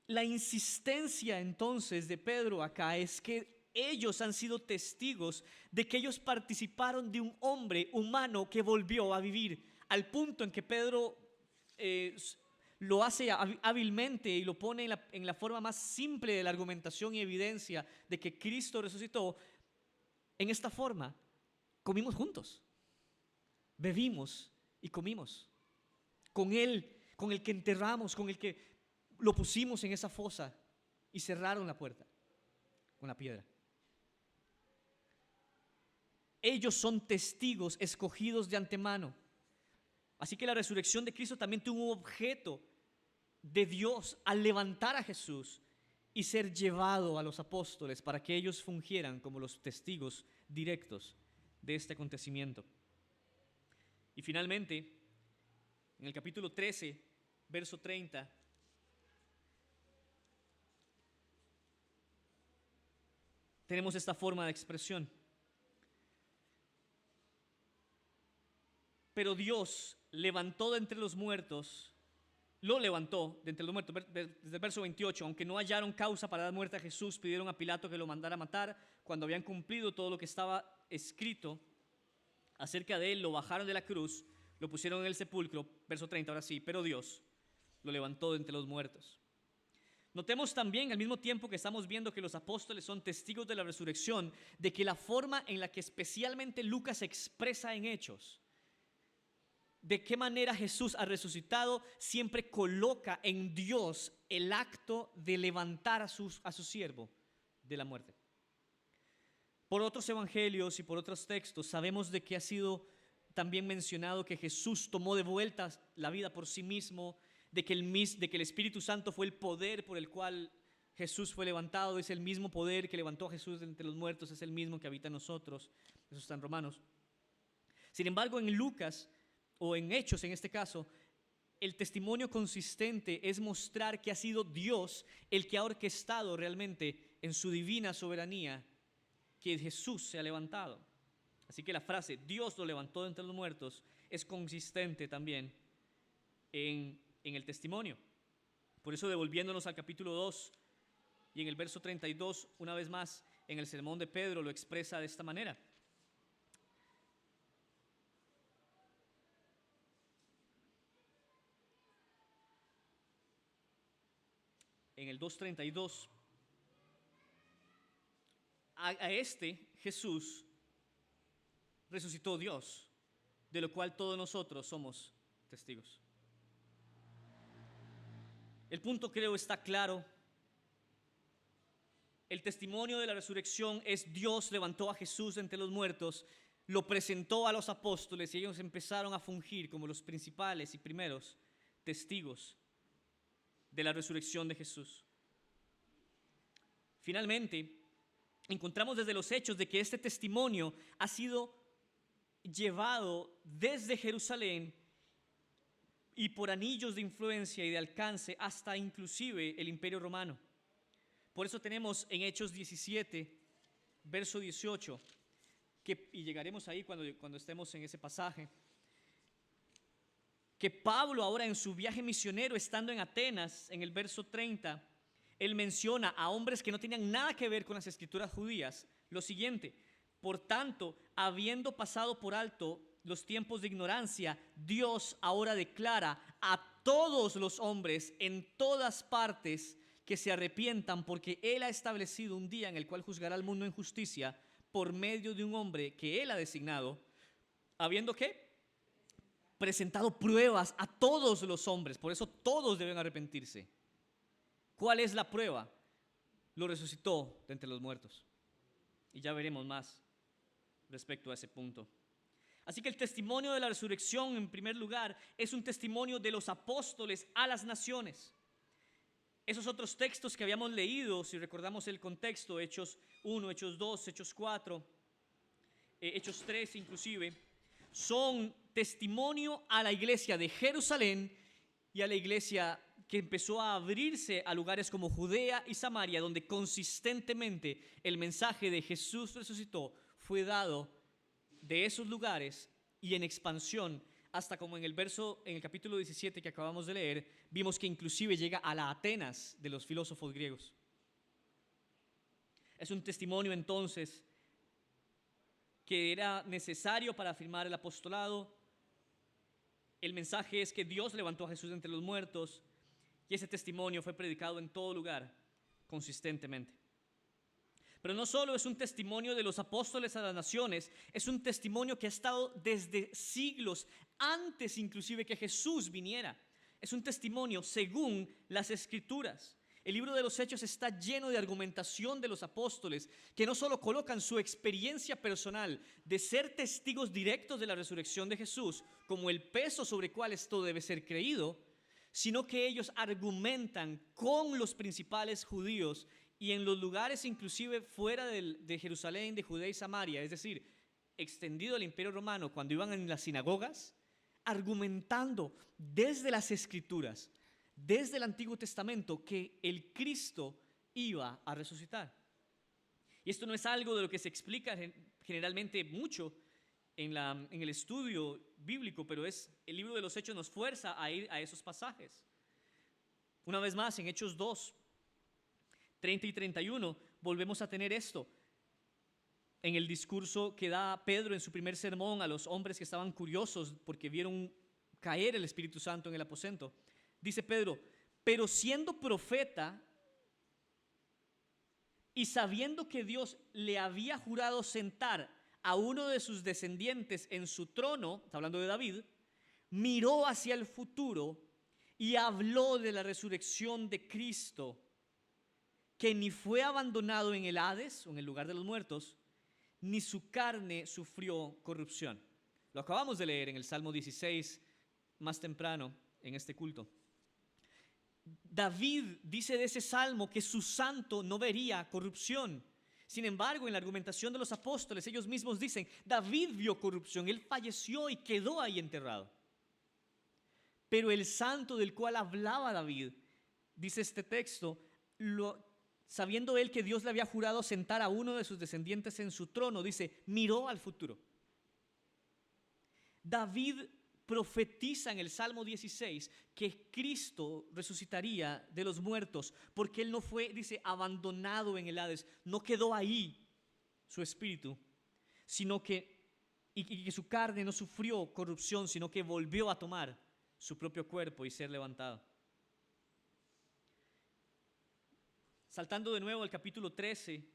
La insistencia entonces de Pedro acá es que ellos han sido testigos de que ellos participaron de un hombre humano que volvió a vivir, al punto en que Pedro lo hace hábilmente y lo pone en la forma más simple de la argumentación y evidencia de que Cristo resucitó. En esta forma, comimos juntos, bebimos y comimos con Él, con el que enterramos, con el que lo pusimos en esa fosa y cerraron la puerta con la piedra. Ellos son testigos escogidos de antemano. Así que la resurrección de Cristo también tuvo un objeto de Dios al levantar a Jesús y ser llevado a los apóstoles para que ellos fungieran como los testigos directos de este acontecimiento. Y finalmente, en el capítulo 13, verso 30, tenemos esta forma de expresión. Pero Dios levantó de entre los muertos, lo levantó de entre los muertos, desde el verso 28, aunque no hallaron causa para dar muerte a Jesús, pidieron a Pilato que lo mandara a matar. Cuando habían cumplido todo lo que estaba escrito acerca de él, lo bajaron de la cruz, lo pusieron en el sepulcro, verso 30, ahora sí, pero Dios lo levantó de entre los muertos. Notemos también, al mismo tiempo que estamos viendo que los apóstoles son testigos de la resurrección, de que la forma en la que especialmente Lucas expresa en Hechos de qué manera Jesús ha resucitado, siempre coloca en Dios el acto de levantar a su siervo de la muerte. Por otros evangelios y por otros textos sabemos de que ha sido también mencionado que Jesús tomó de vuelta la vida por sí mismo, de que el Espíritu Santo fue el poder por el cual Jesús fue levantado, es el mismo poder que levantó a Jesús de entre los muertos, es el mismo que habita en nosotros. Eso está en Romanos. Sin embargo, en Lucas, o en Hechos en este caso, el testimonio consistente es mostrar que ha sido Dios el que ha orquestado realmente en su divina soberanía que Jesús se ha levantado. Así que la frase Dios lo levantó de entre los muertos es consistente también en el testimonio. Por eso, devolviéndonos al capítulo 2 y en el verso 32, una vez más en el sermón de Pedro lo expresa de esta manera. En el 2:32, a este Jesús resucitó Dios, de lo cual todos nosotros somos testigos. El punto, creo, está claro. El testimonio de la resurrección es Dios levantó a Jesús entre los muertos, lo presentó a los apóstoles y ellos empezaron a fungir como los principales y primeros testigos de la resurrección de Jesús. Finalmente, encontramos desde los Hechos de que este testimonio ha sido llevado desde Jerusalén y por anillos de influencia y de alcance hasta inclusive el Imperio Romano. Por eso tenemos en Hechos 17, verso 18, y llegaremos ahí cuando estemos en ese pasaje, que Pablo ahora en su viaje misionero, estando en Atenas, en el verso 30, él menciona a hombres que no tenían nada que ver con las escrituras judías lo siguiente: por tanto, habiendo pasado por alto los tiempos de ignorancia, Dios ahora declara a todos los hombres en todas partes que se arrepientan, porque Él ha establecido un día en el cual juzgará al mundo en justicia por medio de un hombre que Él ha designado, habiendo ¿qué? Presentado pruebas a todos los hombres. Por eso todos deben arrepentirse. ¿Cuál es la prueba? Lo resucitó de entre los muertos. Y ya veremos más respecto a ese punto. Así que el testimonio de la resurrección, en primer lugar, es un testimonio de los apóstoles a las naciones. Esos otros textos que habíamos leído, si recordamos el contexto, Hechos 1, Hechos 2, Hechos 4, Hechos 3 inclusive, son testimonio a la iglesia de Jerusalén y a la iglesia que empezó a abrirse a lugares como Judea y Samaria, donde consistentemente el mensaje de Jesús resucitó fue dado de esos lugares y en expansión, hasta como en el capítulo 17 que acabamos de leer, vimos que inclusive llega a la Atenas de los filósofos griegos. Es un testimonio entonces que era necesario para afirmar el apostolado. El mensaje es que Dios levantó a Jesús de entre los muertos y ese testimonio fue predicado en todo lugar consistentemente. Pero no solo es un testimonio de los apóstoles a las naciones, es un testimonio que ha estado desde siglos antes inclusive que Jesús viniera. Es un testimonio según las Escrituras. El libro de los Hechos está lleno de argumentación de los apóstoles que no solo colocan su experiencia personal de ser testigos directos de la resurrección de Jesús como el peso sobre el cual esto debe ser creído, sino que ellos argumentan con los principales judíos y en los lugares inclusive fuera de Jerusalén, de Judea y Samaria, es decir, extendido el Imperio Romano, cuando iban en las sinagogas, argumentando desde las Escrituras, desde el Antiguo Testamento, que el Cristo iba a resucitar. Y esto no es algo de lo que se explica generalmente mucho en el estudio bíblico, pero el libro de los Hechos nos fuerza a ir a esos pasajes. Una vez más, en Hechos 2, 30 y 31, volvemos a tener esto. En el discurso que da Pedro en su primer sermón a los hombres que estaban curiosos porque vieron caer el Espíritu Santo en el aposento, dice Pedro: pero siendo profeta y sabiendo que Dios le había jurado sentar a uno de sus descendientes en su trono, está hablando de David, miró hacia el futuro y habló de la resurrección de Cristo, que ni fue abandonado en el Hades, o en el lugar de los muertos, ni su carne sufrió corrupción. Lo acabamos de leer en el Salmo 16 más temprano en este culto. David dice de ese salmo que su santo no vería corrupción. Sin embargo, en la argumentación de los apóstoles, ellos mismos dicen: David vio corrupción, él falleció y quedó ahí enterrado. Pero el santo del cual hablaba David, dice este texto, sabiendo él que Dios le había jurado sentar a uno de sus descendientes en su trono, dice, miró al futuro. David profetiza en el Salmo 16 que Cristo resucitaría de los muertos, porque él no fue, dice, abandonado en el Hades, no quedó ahí su espíritu, sino que, y que su carne no sufrió corrupción, sino que volvió a tomar su propio cuerpo y ser levantado. Saltando de nuevo al capítulo 13,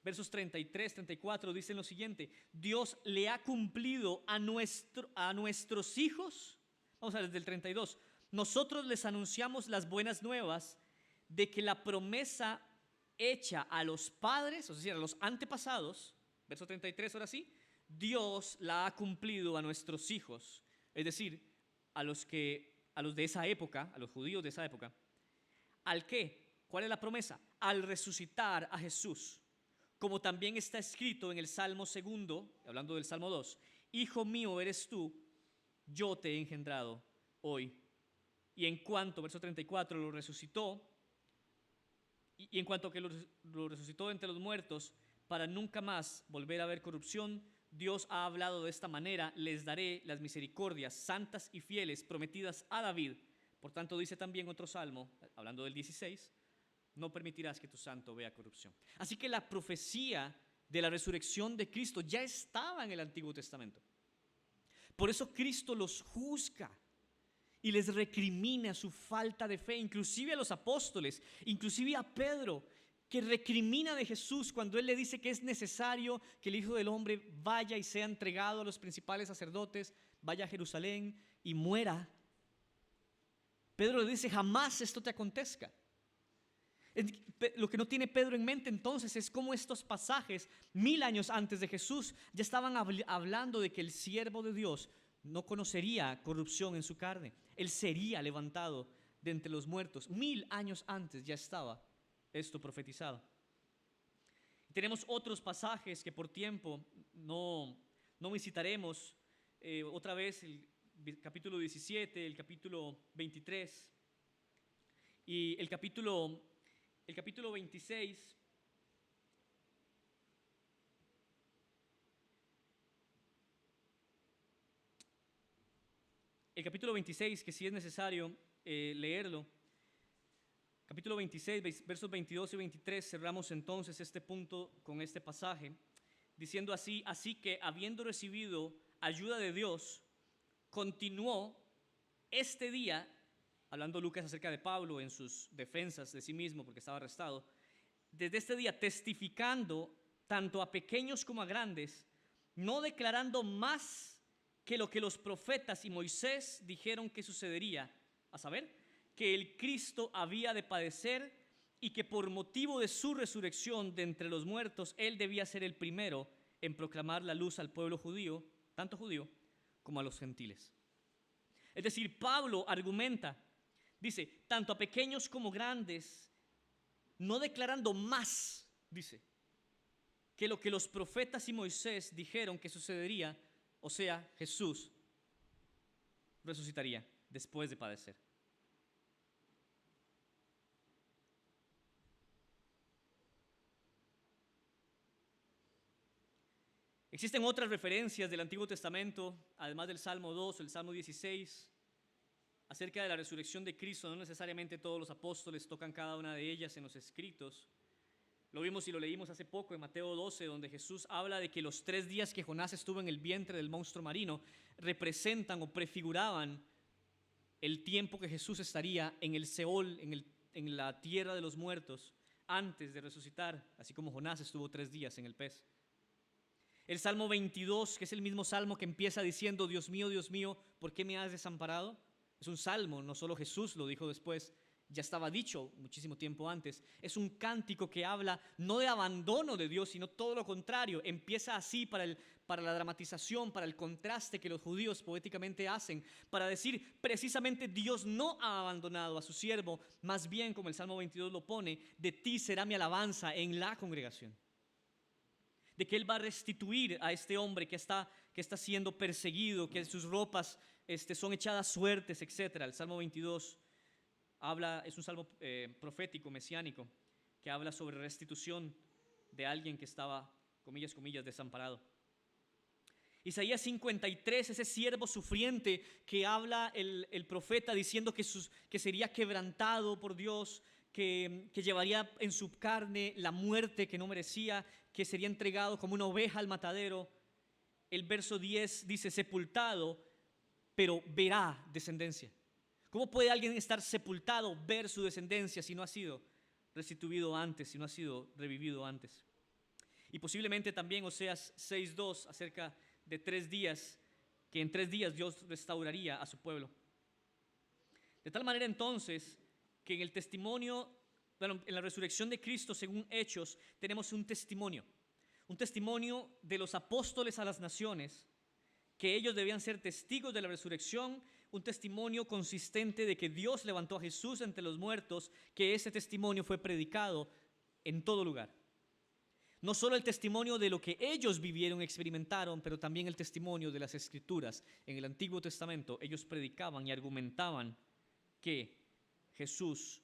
versos 33, 34, dicen lo siguiente: Dios le ha cumplido a nuestros hijos. Vamos a ver desde el 32. Nosotros les anunciamos las buenas nuevas de que la promesa hecha a los padres, es decir, a los antepasados, verso 33, ahora sí, Dios la ha cumplido a nuestros hijos, es decir, a los de esa época, a los judíos de esa época. ¿Al qué? ¿Cuál es la promesa? Al resucitar a Jesús, como también está escrito en el Salmo 2, hablando del Salmo 2, Hijo mío eres tú, yo te he engendrado hoy. Y en cuanto, verso 34, lo resucitó, y en cuanto que lo resucitó entre los muertos, para nunca más volver a ver corrupción, Dios ha hablado de esta manera: les daré las misericordias santas y fieles prometidas a David. Por tanto, dice también otro salmo, hablando del 16, no permitirás que tu santo vea corrupción. Así que la profecía de la resurrección de Cristo ya estaba en el Antiguo Testamento. Por eso Cristo los juzga y les recrimina su falta de fe, inclusive a los apóstoles, inclusive a Pedro, que recrimina de Jesús cuando él le dice que es necesario que el Hijo del Hombre vaya y sea entregado a los principales sacerdotes, vaya a Jerusalén y muera. Pedro le dice: jamás esto te acontezca. Lo que no tiene Pedro en mente entonces es cómo estos pasajes 1000 años antes de Jesús ya estaban hablando de que el siervo de Dios no conocería corrupción en su carne. Él sería levantado de entre los muertos. 1000 años antes ya estaba esto profetizado. Tenemos otros pasajes que por tiempo no visitaremos. Otra vez el capítulo 17, el capítulo 23 y el capítulo 26. El capítulo 26, que sí es necesario leerlo. Capítulo 26, versos 22 y 23, cerramos entonces este punto con este pasaje, diciendo así: así que habiendo recibido ayuda de Dios, continuó este día, hablando Lucas acerca de Pablo en sus defensas de sí mismo porque estaba arrestado, desde este día testificando tanto a pequeños como a grandes, no declarando más que lo que los profetas y Moisés dijeron que sucedería, a saber, que el Cristo había de padecer y que por motivo de su resurrección de entre los muertos, Él debía ser el primero en proclamar la luz al pueblo judío, tanto judío como a los gentiles. Es decir, Pablo argumenta, dice, tanto a pequeños como grandes, no declarando más, dice, que lo que los profetas y Moisés dijeron que sucedería, o sea, Jesús resucitaría después de padecer. Existen otras referencias del Antiguo Testamento, además del Salmo 2 o el Salmo 16, acerca de la resurrección de Cristo. No necesariamente todos los apóstoles tocan cada una de ellas en los escritos. Lo vimos y lo leímos hace poco en Mateo 12, donde Jesús habla de que los 3 días que Jonás estuvo en el vientre del monstruo marino representan o prefiguraban el tiempo que Jesús estaría en el Seol, en la tierra de los muertos, antes de resucitar, así como Jonás estuvo 3 días en el pez. El Salmo 22, que es el mismo salmo que empieza diciendo, Dios mío, ¿por qué me has desamparado? Es un salmo, no solo Jesús lo dijo después, ya estaba dicho muchísimo tiempo antes. Es un cántico que habla no de abandono de Dios, sino todo lo contrario. Empieza así para la dramatización, para el contraste que los judíos poéticamente hacen, para decir precisamente Dios no ha abandonado a su siervo, más bien como el Salmo 22 lo pone, de ti será mi alabanza en la congregación. De que Él va a restituir a este hombre que está siendo perseguido, que sus ropas son echadas suertes, etc. El Salmo 22 es un salmo profético, mesiánico, que habla sobre restitución de alguien que estaba, comillas, desamparado. Isaías 53, ese siervo sufriente que habla el profeta diciendo que sería quebrantado por Dios, que llevaría en su carne la muerte que no merecía, que sería entregado como una oveja al matadero. El verso 10 dice, sepultado, pero verá descendencia. ¿Cómo puede alguien estar sepultado, ver su descendencia, si no ha sido restituido antes, si no ha sido revivido antes? Y posiblemente también Oseas 6:2, acerca de 3 días, que en 3 días Dios restauraría a su pueblo. De tal manera entonces, que en el testimonio, en la resurrección de Cristo, según Hechos, tenemos un testimonio de los apóstoles a las naciones, que ellos debían ser testigos de la resurrección, un testimonio consistente de que Dios levantó a Jesús entre los muertos, que ese testimonio fue predicado en todo lugar. No solo el testimonio de lo que ellos vivieron, experimentaron, pero también el testimonio de las Escrituras. En el Antiguo Testamento ellos predicaban y argumentaban que Jesús,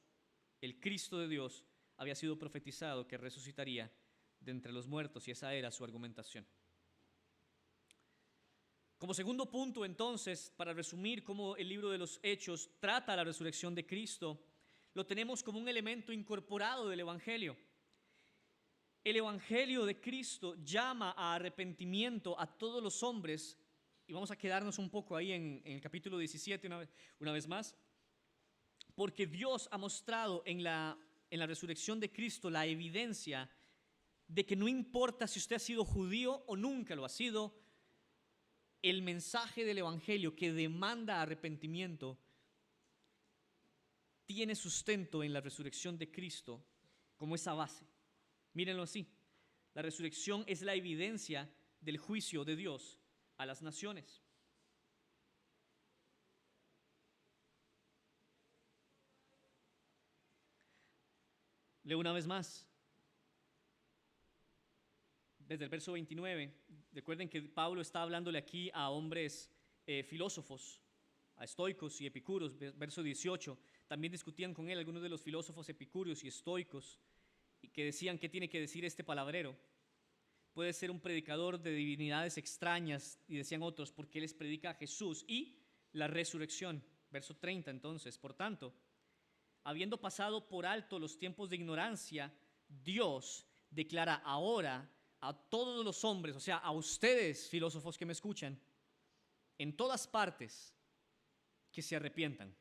el Cristo de Dios, había sido profetizado que resucitaría de entre los muertos, y esa era su argumentación. Como segundo punto, entonces, para resumir cómo el libro de los Hechos trata la resurrección de Cristo, lo tenemos como un elemento incorporado del Evangelio. El Evangelio de Cristo llama a arrepentimiento a todos los hombres, y vamos a quedarnos un poco ahí en el capítulo 17 una vez más, porque Dios ha mostrado en la resurrección de Cristo la evidencia de que no importa si usted ha sido judío o nunca lo ha sido, el mensaje del Evangelio que demanda arrepentimiento tiene sustento en la resurrección de Cristo como esa base. Mírenlo así, la resurrección es la evidencia del juicio de Dios a las naciones. Leo una vez más, desde el verso 29. Recuerden que Pablo está hablándole aquí a hombres filósofos, a estoicos y epicúreos. Verso 18, también discutían con él algunos de los filósofos epicúreos y estoicos, y que decían, ¿qué tiene que decir este palabrero? Puede ser un predicador de divinidades extrañas, y decían otros, porque les predica a Jesús y la resurrección. Verso 30 entonces, por tanto, habiendo pasado por alto los tiempos de ignorancia, Dios declara ahora a todos los hombres, o sea, a ustedes, filósofos que me escuchan, en todas partes, que se arrepientan,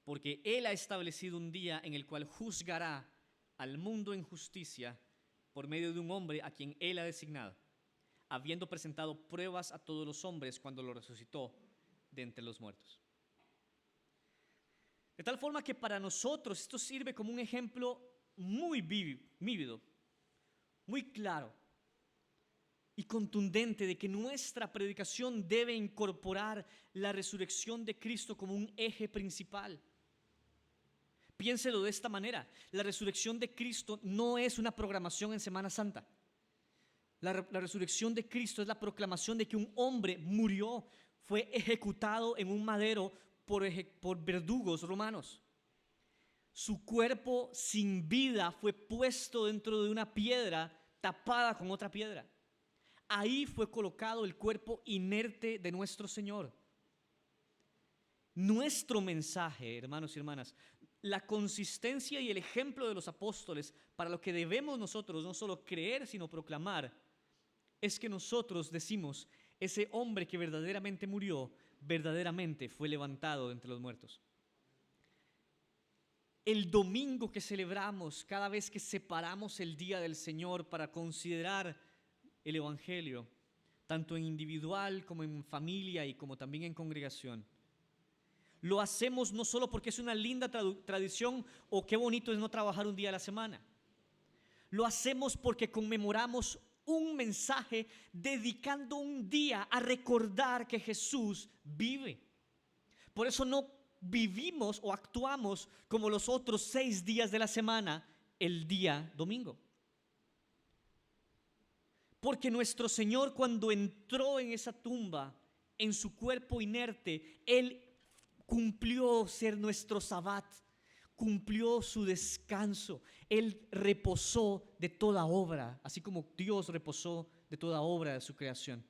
porque Él ha establecido un día en el cual juzgará al mundo en justicia por medio de un hombre a quien Él ha designado, habiendo presentado pruebas a todos los hombres cuando lo resucitó de entre los muertos. De tal forma que para nosotros esto sirve como un ejemplo muy vívido, muy claro y contundente de que nuestra predicación debe incorporar la resurrección de Cristo como un eje principal. Piénselo de esta manera: la resurrección de Cristo no es una programación en Semana Santa. La resurrección de Cristo es la proclamación de que un hombre murió, fue ejecutado en un madero por verdugos romanos. Su cuerpo sin vida fue puesto dentro de una piedra tapada con otra piedra. Ahí fue colocado el cuerpo inerte de nuestro Señor. Nuestro mensaje, hermanos y hermanas, la consistencia y el ejemplo de los apóstoles para lo que debemos nosotros no solo creer sino proclamar, es que nosotros decimos: ese hombre que verdaderamente murió, verdaderamente fue levantado de entre los muertos. El domingo que celebramos, cada vez que separamos el día del Señor para considerar el Evangelio, tanto en individual como en familia y como también en congregación, lo hacemos no solo porque es una linda tradición o qué bonito es no trabajar un día a la semana. Lo hacemos porque conmemoramos un mensaje dedicando un día a recordar que Jesús vive. Por eso no vivimos o actuamos como los otros 6 días de la semana el día domingo. Porque nuestro Señor, cuando entró en esa tumba, en su cuerpo inerte, Él cumplió ser nuestro sabbat, cumplió su descanso. Él reposó de toda obra, así como Dios reposó de toda obra de su creación.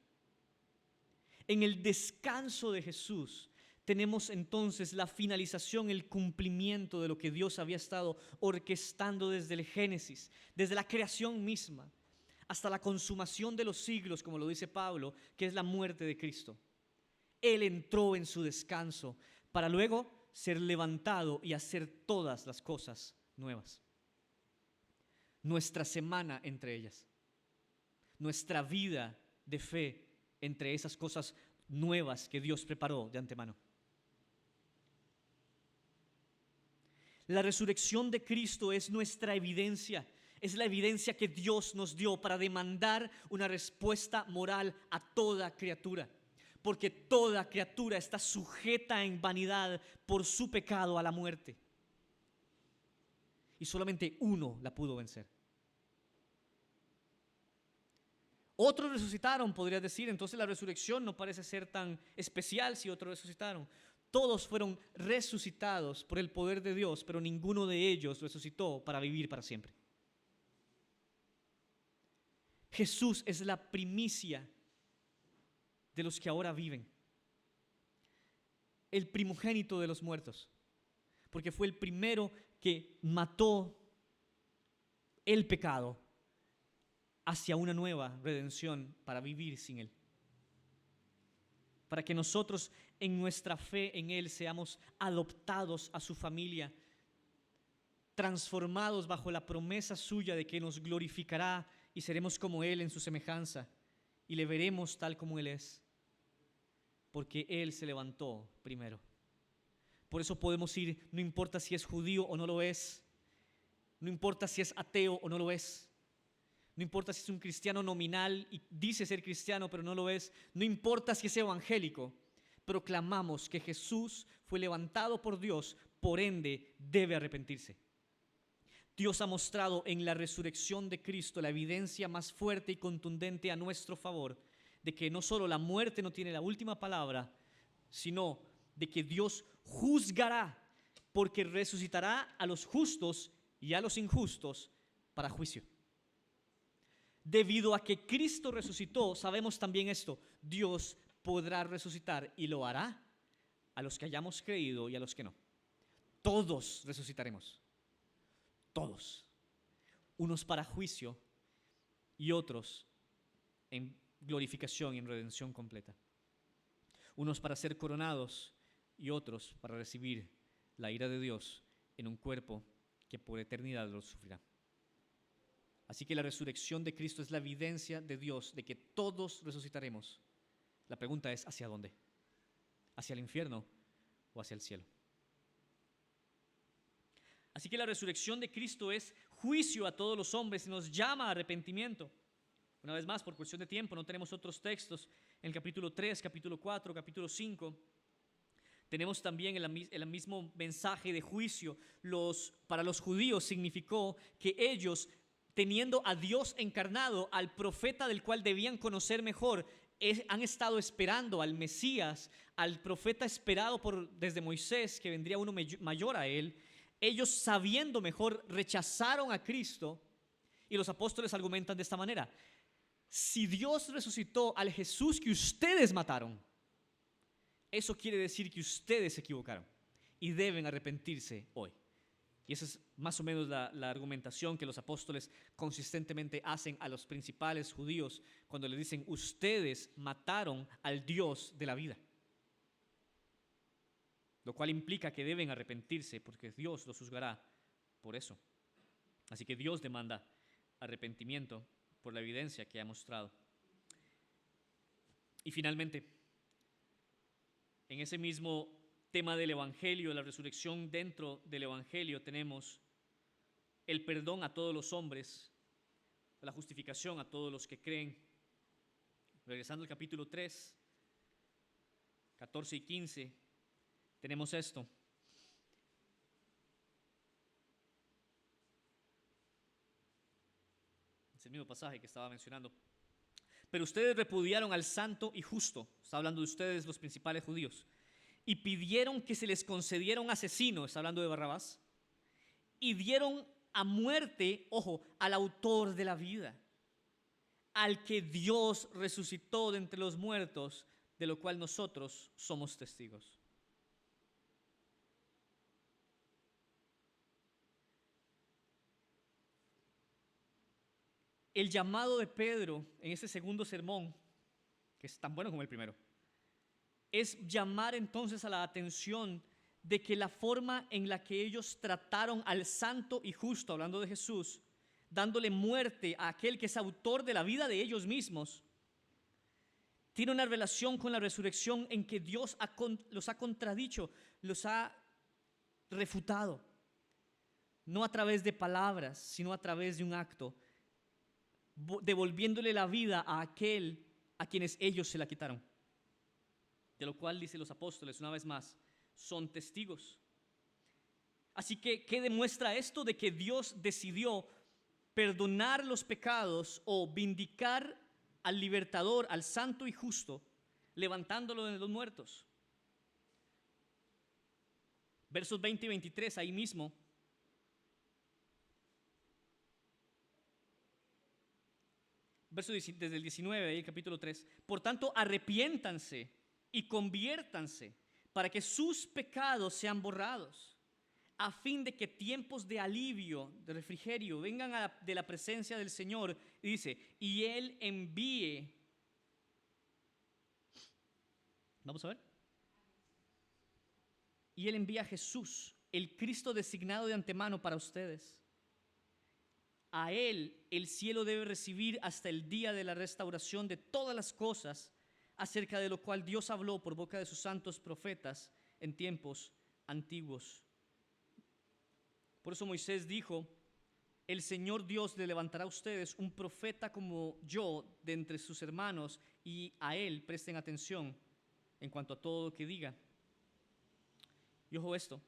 En el descanso de Jesús tenemos entonces la finalización, el cumplimiento de lo que Dios había estado orquestando desde el Génesis, desde la creación misma, hasta la consumación de los siglos, como lo dice Pablo, que es la muerte de Cristo. Él entró en su descanso para luego ser levantado y hacer todas las cosas nuevas. Nuestra semana entre ellas, nuestra vida de fe entre esas cosas nuevas que Dios preparó de antemano. La resurrección de Cristo es nuestra evidencia, es la evidencia que Dios nos dio para demandar una respuesta moral a toda criatura. Porque toda criatura está sujeta en vanidad por su pecado a la muerte. Y solamente uno la pudo vencer. Otros resucitaron, podrías decir. Entonces la resurrección no parece ser tan especial si otros resucitaron. Todos fueron resucitados por el poder de Dios, pero ninguno de ellos resucitó para vivir para siempre. Jesús es la primicia de los que ahora viven, el primogénito de los muertos, porque fue el primero que mató el pecado hacia una nueva redención para vivir sin él, para que nosotros en nuestra fe en él seamos adoptados a su familia, transformados bajo la promesa suya de que nos glorificará y seremos como él en su semejanza y le veremos tal como él es. Porque Él se levantó primero. Por eso podemos ir, no importa si es judío o no lo es, no importa si es ateo o no lo es, no importa si es un cristiano nominal y dice ser cristiano pero no lo es, no importa si es evangélico, proclamamos que Jesús fue levantado por Dios, por ende debe arrepentirse. Dios ha mostrado en la resurrección de Cristo la evidencia más fuerte y contundente a nuestro favor de que no solo la muerte no tiene la última palabra, sino de que Dios juzgará, porque resucitará a los justos y a los injustos para juicio. Debido a que Cristo resucitó, sabemos también esto: Dios podrá resucitar y lo hará a los que hayamos creído y a los que no. Todos resucitaremos, todos, unos para juicio y otros en glorificación y en redención completa. Unos para ser coronados y otros para recibir la ira de Dios en un cuerpo que por eternidad los sufrirá. Así que la resurrección de Cristo es la evidencia de Dios de que todos resucitaremos. La pregunta es: ¿hacia dónde? ¿Hacia el infierno o hacia el cielo? Así que la resurrección de Cristo es juicio a todos los hombres y nos llama a arrepentimiento. Una vez más, por cuestión de tiempo, no tenemos otros textos. En el capítulo 3, capítulo 4, capítulo 5, tenemos también el mismo mensaje de juicio. Para los judíos significó que ellos, teniendo a Dios encarnado, al profeta del cual debían conocer mejor, han estado esperando al Mesías, al profeta esperado desde Moisés, que vendría uno mayor a él. Ellos, sabiendo mejor, rechazaron a Cristo, y los apóstoles argumentan de esta manera: si Dios resucitó al Jesús que ustedes mataron, eso quiere decir que ustedes se equivocaron y deben arrepentirse hoy. Y esa es más o menos la argumentación que los apóstoles consistentemente hacen a los principales judíos cuando les dicen: ustedes mataron al Dios de la vida. Lo cual implica que deben arrepentirse porque Dios los juzgará por eso. Así que Dios demanda arrepentimiento por la evidencia que ha mostrado. Y finalmente, en ese mismo tema del Evangelio, la resurrección, dentro del Evangelio tenemos el perdón a todos los hombres, la justificación a todos los que creen. Regresando al capítulo 3, 14 y 15, tenemos esto. Es el mismo pasaje que estaba mencionando. Pero ustedes repudiaron al santo y justo, está hablando de ustedes, los principales judíos, y pidieron que se les concediera un asesino, está hablando de Barrabás, y dieron a muerte, ojo, al autor de la vida, al que Dios resucitó de entre los muertos, de lo cual nosotros somos testigos. El llamado de Pedro en ese segundo sermón, que es tan bueno como el primero, es llamar entonces a la atención de que la forma en la que ellos trataron al santo y justo, hablando de Jesús, dándole muerte a aquel que es autor de la vida de ellos mismos, tiene una relación con la resurrección en que Dios los ha contradicho, los ha refutado, no a través de palabras, sino a través de un acto, devolviéndole la vida a aquel a quienes ellos se la quitaron. De lo cual, dicen los apóstoles, una vez más, son testigos. Así que, ¿qué demuestra esto? De que Dios decidió perdonar los pecados o vindicar al libertador, al santo y justo, levantándolo de los muertos. Versos 20 y 23, ahí mismo. Desde el 19, ahí el capítulo 3. Por tanto, arrepiéntanse y conviértanse para que sus pecados sean borrados, a fin de que tiempos de alivio, de refrigerio, vengan de la presencia del Señor. Y dice, y Él envíe. Vamos a ver. Y Él envía a Jesús, el Cristo designado de antemano para ustedes. A Él el cielo debe recibir hasta el día de la restauración de todas las cosas, acerca de lo cual Dios habló por boca de sus santos profetas en tiempos antiguos. Por eso Moisés dijo, el Señor Dios le levantará a ustedes un profeta como yo de entre sus hermanos, y a Él presten atención en cuanto a todo lo que diga. Y ojo esto.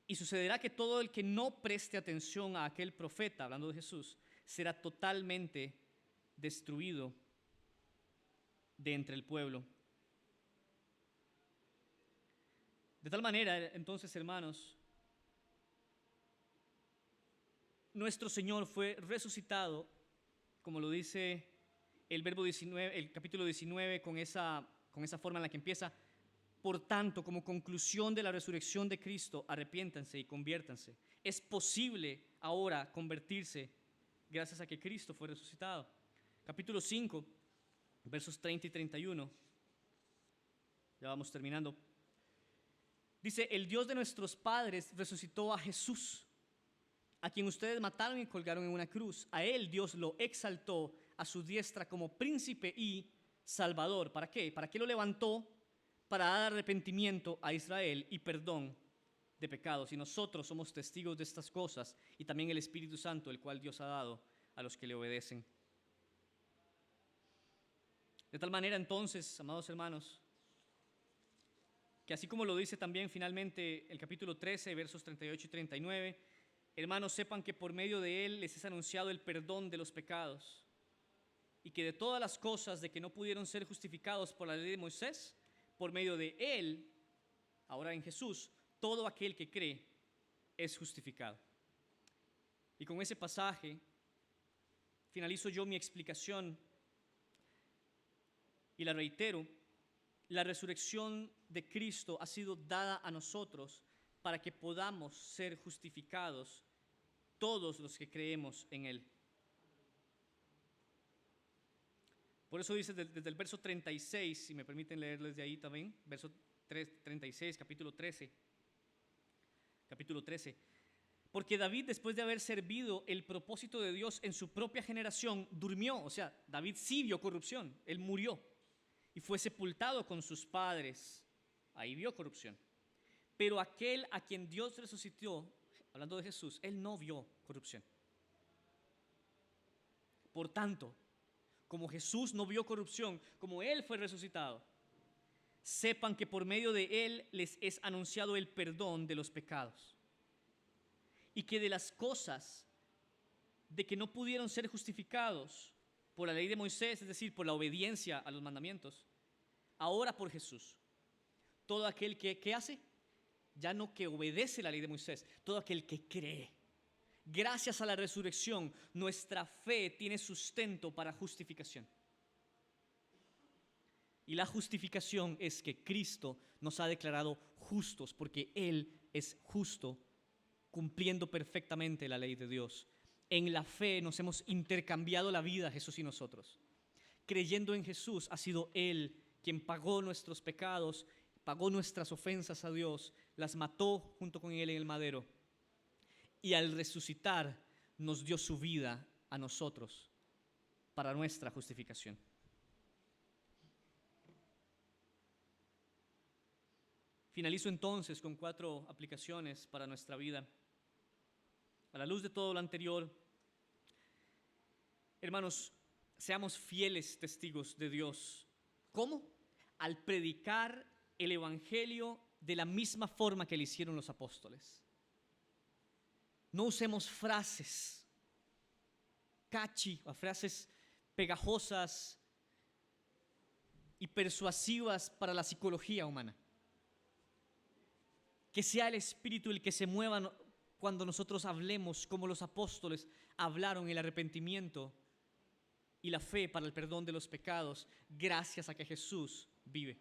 Y sucederá que todo el que no preste atención a aquel profeta, hablando de Jesús, será totalmente destruido de entre el pueblo. De tal manera, entonces, hermanos, nuestro Señor fue resucitado, como lo dice el verbo 19, el capítulo 19, con esa forma en la que empieza. Por tanto, como conclusión de la resurrección de Cristo, arrepiéntanse y conviértanse. Es posible ahora convertirse gracias a que Cristo fue resucitado. Capítulo 5, versos 30 y 31. Ya vamos terminando. Dice, el Dios de nuestros padres resucitó a Jesús, a quien ustedes mataron y colgaron en una cruz. A Él Dios lo exaltó a su diestra como príncipe y salvador. ¿Para qué? ¿Para qué lo levantó? Para dar arrepentimiento a Israel y perdón de pecados, y nosotros somos testigos de estas cosas, y también el Espíritu Santo, el cual Dios ha dado a los que le obedecen. De tal manera entonces, amados hermanos, que así como lo dice también finalmente el capítulo 13, versos 38 y 39, hermanos, sepan que por medio de Él les es anunciado el perdón de los pecados, y que de todas las cosas de que no pudieron ser justificados por la ley de Moisés, por medio de Él, ahora en Jesús, todo aquel que cree es justificado. Y con ese pasaje finalizo yo mi explicación y la reitero. La resurrección de Cristo ha sido dada a nosotros para que podamos ser justificados todos los que creemos en Él. Por eso dice desde el verso 36, si me permiten leerles de ahí también, verso 36, capítulo 13. Porque David, después de haber servido el propósito de Dios en su propia generación, durmió. O sea, David sí vio corrupción, él murió y fue sepultado con sus padres. Ahí vio corrupción. Pero aquel a quien Dios resucitó, hablando de Jesús, él no vio corrupción. Por tanto, como Jesús no vio corrupción, como Él fue resucitado, sepan que por medio de Él les es anunciado el perdón de los pecados. Y que de las cosas de que no pudieron ser justificados por la ley de Moisés, es decir, por la obediencia a los mandamientos, ahora por Jesús, todo aquel que, ¿qué hace? Ya no que obedece la ley de Moisés, todo aquel que cree. Gracias a la resurrección, nuestra fe tiene sustento para justificación. Y la justificación es que Cristo nos ha declarado justos, porque Él es justo, cumpliendo perfectamente la ley de Dios. En la fe nos hemos intercambiado la vida, Jesús y nosotros. Creyendo en Jesús, ha sido Él quien pagó nuestros pecados, pagó nuestras ofensas a Dios, las mató junto con Él en el madero. Y al resucitar nos dio su vida a nosotros para nuestra justificación. Finalizo entonces con 4 aplicaciones para nuestra vida. A la luz de todo lo anterior, hermanos, seamos fieles testigos de Dios. ¿Cómo? Al predicar el Evangelio de la misma forma que lo hicieron los apóstoles. No usemos frases catchy o frases pegajosas y persuasivas para la psicología humana. Que sea el Espíritu el que se mueva cuando nosotros hablemos como los apóstoles hablaron el arrepentimiento y la fe para el perdón de los pecados, gracias a que Jesús vive.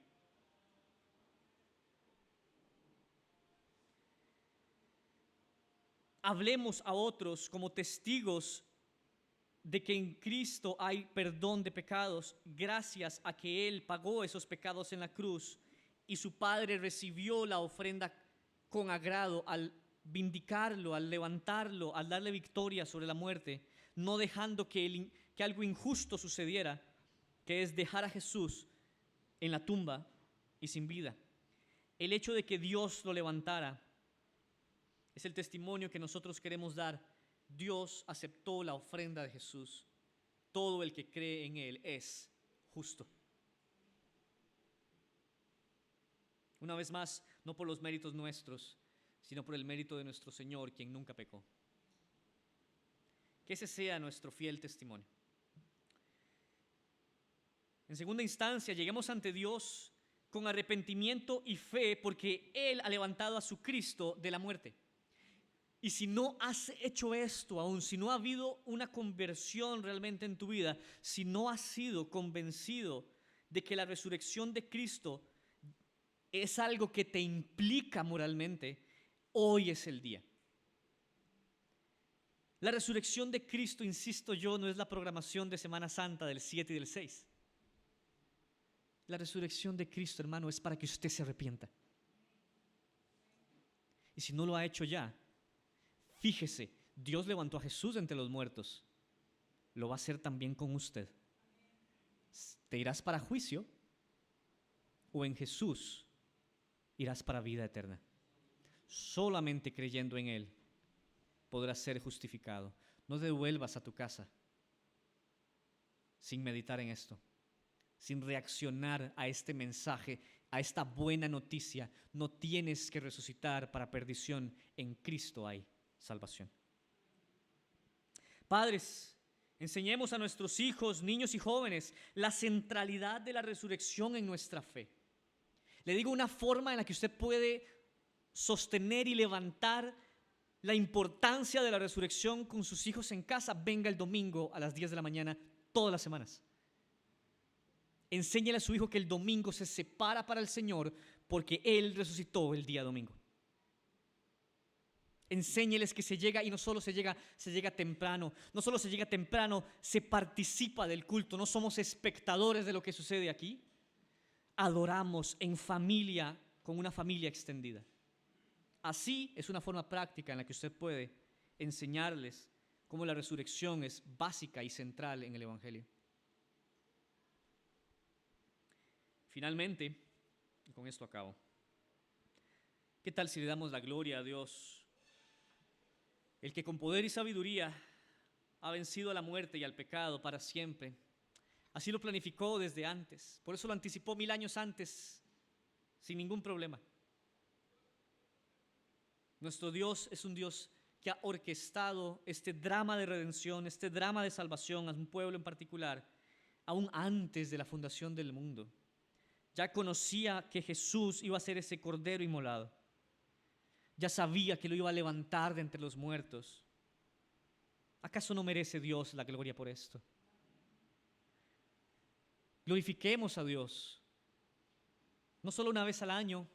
Hablemos a otros como testigos de que en Cristo hay perdón de pecados, gracias a que Él pagó esos pecados en la cruz y su Padre recibió la ofrenda con agrado al vindicarlo, al levantarlo, al darle victoria sobre la muerte, no dejando que algo injusto sucediera, que es dejar a Jesús en la tumba y sin vida. El hecho de que Dios lo levantara es el testimonio que nosotros queremos dar. Dios aceptó la ofrenda de Jesús. Todo el que cree en Él es justo. Una vez más, no por los méritos nuestros, sino por el mérito de nuestro Señor, quien nunca pecó. Que ese sea nuestro fiel testimonio. En segunda instancia, lleguemos ante Dios con arrepentimiento y fe, porque Él ha levantado a su Cristo de la muerte. Y si no has hecho esto aún, si no ha habido una conversión realmente en tu vida, si no has sido convencido de que la resurrección de Cristo es algo que te implica moralmente, hoy es el día. La resurrección de Cristo, insisto yo, no es la programación de Semana Santa del 7 y del 6. La resurrección de Cristo, hermano, es para que usted se arrepienta. Y si no lo ha hecho ya, fíjese, Dios levantó a Jesús entre los muertos. Lo va a hacer también con usted. ¿Te irás para juicio? ¿O en Jesús irás para vida eterna? solamente creyendo en Él podrás ser justificado. No te devuelvas a tu casa sin meditar en esto, sin reaccionar a este mensaje, a esta buena noticia. No tienes que resucitar para perdición. En Cristo hay salvación. Padres, enseñemos a nuestros hijos, niños y jóvenes la centralidad de la resurrección en nuestra fe. Le digo una forma en la que usted puede sostener y levantar la importancia de la resurrección con sus hijos en casa. Venga el domingo a las 10 de la mañana todas las semanas. Enséñale a su hijo que el domingo se separa para el Señor porque Él resucitó el día domingo. Enséñeles que se llega, y no solo se llega temprano. No solo se llega temprano, se participa del culto. No somos espectadores de lo que sucede aquí. Adoramos en familia, con una familia extendida. Así es una forma práctica en la que usted puede enseñarles cómo la resurrección es básica y central en el Evangelio. Finalmente, y con esto acabo, ¿qué tal si le damos la gloria a Dios, el que con poder y sabiduría ha vencido a la muerte y al pecado para siempre? Así lo planificó desde antes, por eso lo anticipó 1000 años antes, sin ningún problema. Nuestro Dios es un Dios que ha orquestado este drama de redención, este drama de salvación a un pueblo en particular, aún antes de la fundación del mundo. Ya conocía que Jesús iba a ser ese cordero inmolado. Ya sabía que lo iba a levantar de entre los muertos. ¿Acaso no merece Dios la gloria por esto? Glorifiquemos a Dios, no solo una vez al año,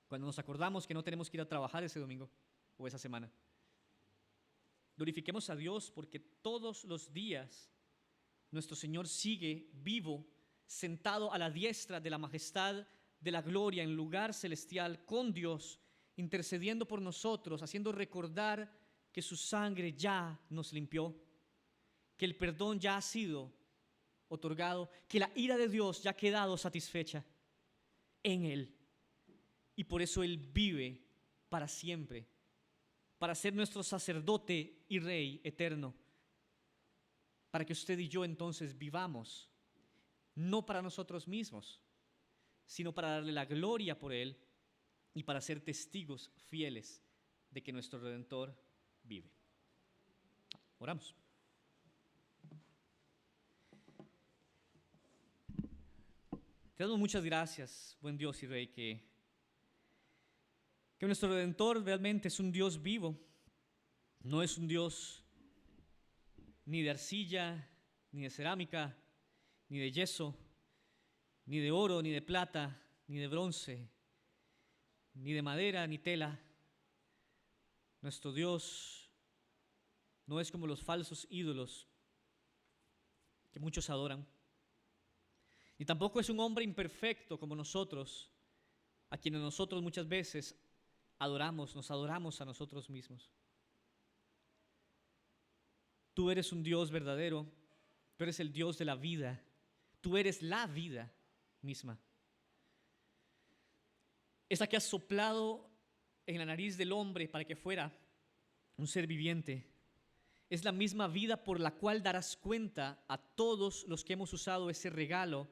cuando nos acordamos que no tenemos que ir a trabajar ese domingo o esa semana. Glorifiquemos a Dios porque todos los días nuestro Señor sigue vivo, sentado a la diestra de la majestad, de la gloria, en lugar celestial, con Dios, intercediendo por nosotros, haciendo recordar que su sangre ya nos limpió, que el perdón ya ha sido otorgado, que la ira de Dios ya ha quedado satisfecha en Él. Y por eso Él vive para siempre, para ser nuestro sacerdote y rey eterno, para que usted y yo entonces vivamos, no para nosotros mismos, sino para darle la gloria por Él y para ser testigos fieles de que nuestro Redentor vive. Oramos. Te damos muchas gracias, buen Dios y Rey, que nuestro Redentor realmente es un Dios vivo, no es un Dios ni de arcilla, ni de cerámica, ni de yeso, ni de oro, ni de plata, ni de bronce, ni de madera, ni tela. Nuestro Dios no es como los falsos ídolos que muchos adoran, ni tampoco es un hombre imperfecto como nosotros, a quienes nosotros muchas veces nos adoramos a nosotros mismos. Tú eres un Dios verdadero, tú eres el Dios de la vida, tú eres la vida misma. Esa que has soplado en la nariz del hombre para que fuera un ser viviente, es la misma vida por la cual darás cuenta a todos los que hemos usado ese regalo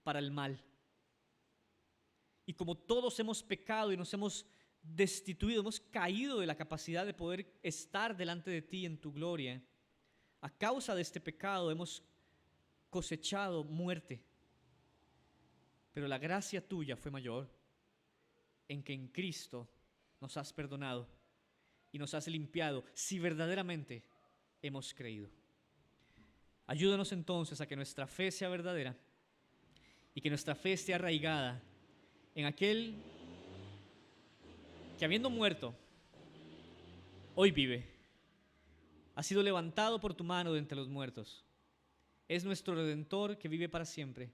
para el mal. Y como todos hemos pecado y nos hemos destituido, hemos caído de la capacidad de poder estar delante de ti en tu gloria, a causa de este pecado hemos cosechado muerte. Pero la gracia tuya fue mayor, en que en Cristo nos has perdonado y nos has limpiado, si verdaderamente hemos creído. Ayúdanos entonces a que nuestra fe sea verdadera y que nuestra fe esté arraigada en aquel que, habiendo muerto, hoy vive, ha sido levantado por tu mano de entre los muertos, es nuestro Redentor que vive para siempre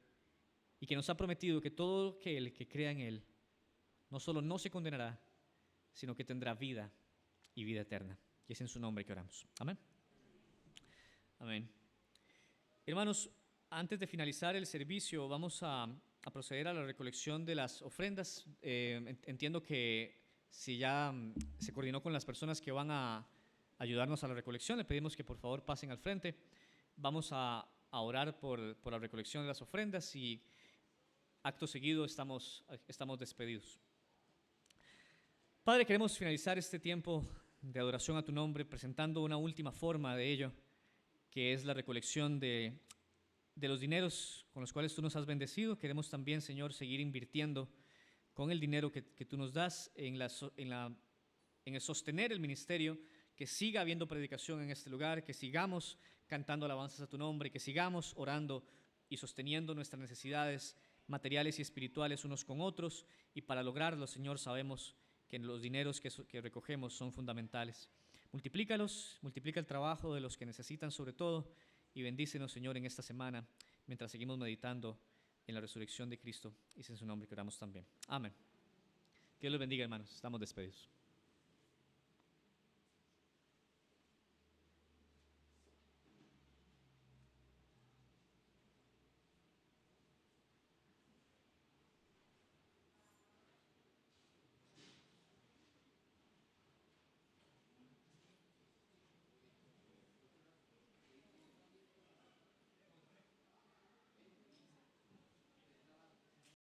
y que nos ha prometido que todo aquel que crea en Él no solo no se condenará, sino que tendrá vida y vida eterna. Y es en su nombre que oramos. Amén. Amén. Hermanos, antes de finalizar el servicio, vamos a proceder a la recolección de las ofrendas. Entiendo que si ya se coordinó con las personas que van a ayudarnos a la recolección, le pedimos que por favor pasen al frente. Vamos a orar por la recolección de las ofrendas y acto seguido estamos despedidos. Padre, queremos finalizar este tiempo de adoración a tu nombre presentando una última forma de ello, que es la recolección de los dineros con los cuales tú nos has bendecido. Queremos también, Señor, seguir invirtiendo con el dinero que tú nos das en el sostener el ministerio, que siga habiendo predicación en este lugar, que sigamos cantando alabanzas a tu nombre, que sigamos orando y sosteniendo nuestras necesidades materiales y espirituales unos con otros, y para lograrlo, Señor, sabemos que los dineros que recogemos son fundamentales. Multiplícalos, multiplica el trabajo de los que necesitan sobre todo, y bendícenos, Señor, en esta semana, mientras seguimos meditando en la resurrección de Cristo, y es en su nombre que oramos también. Amén. Dios los bendiga, hermanos. Estamos despedidos.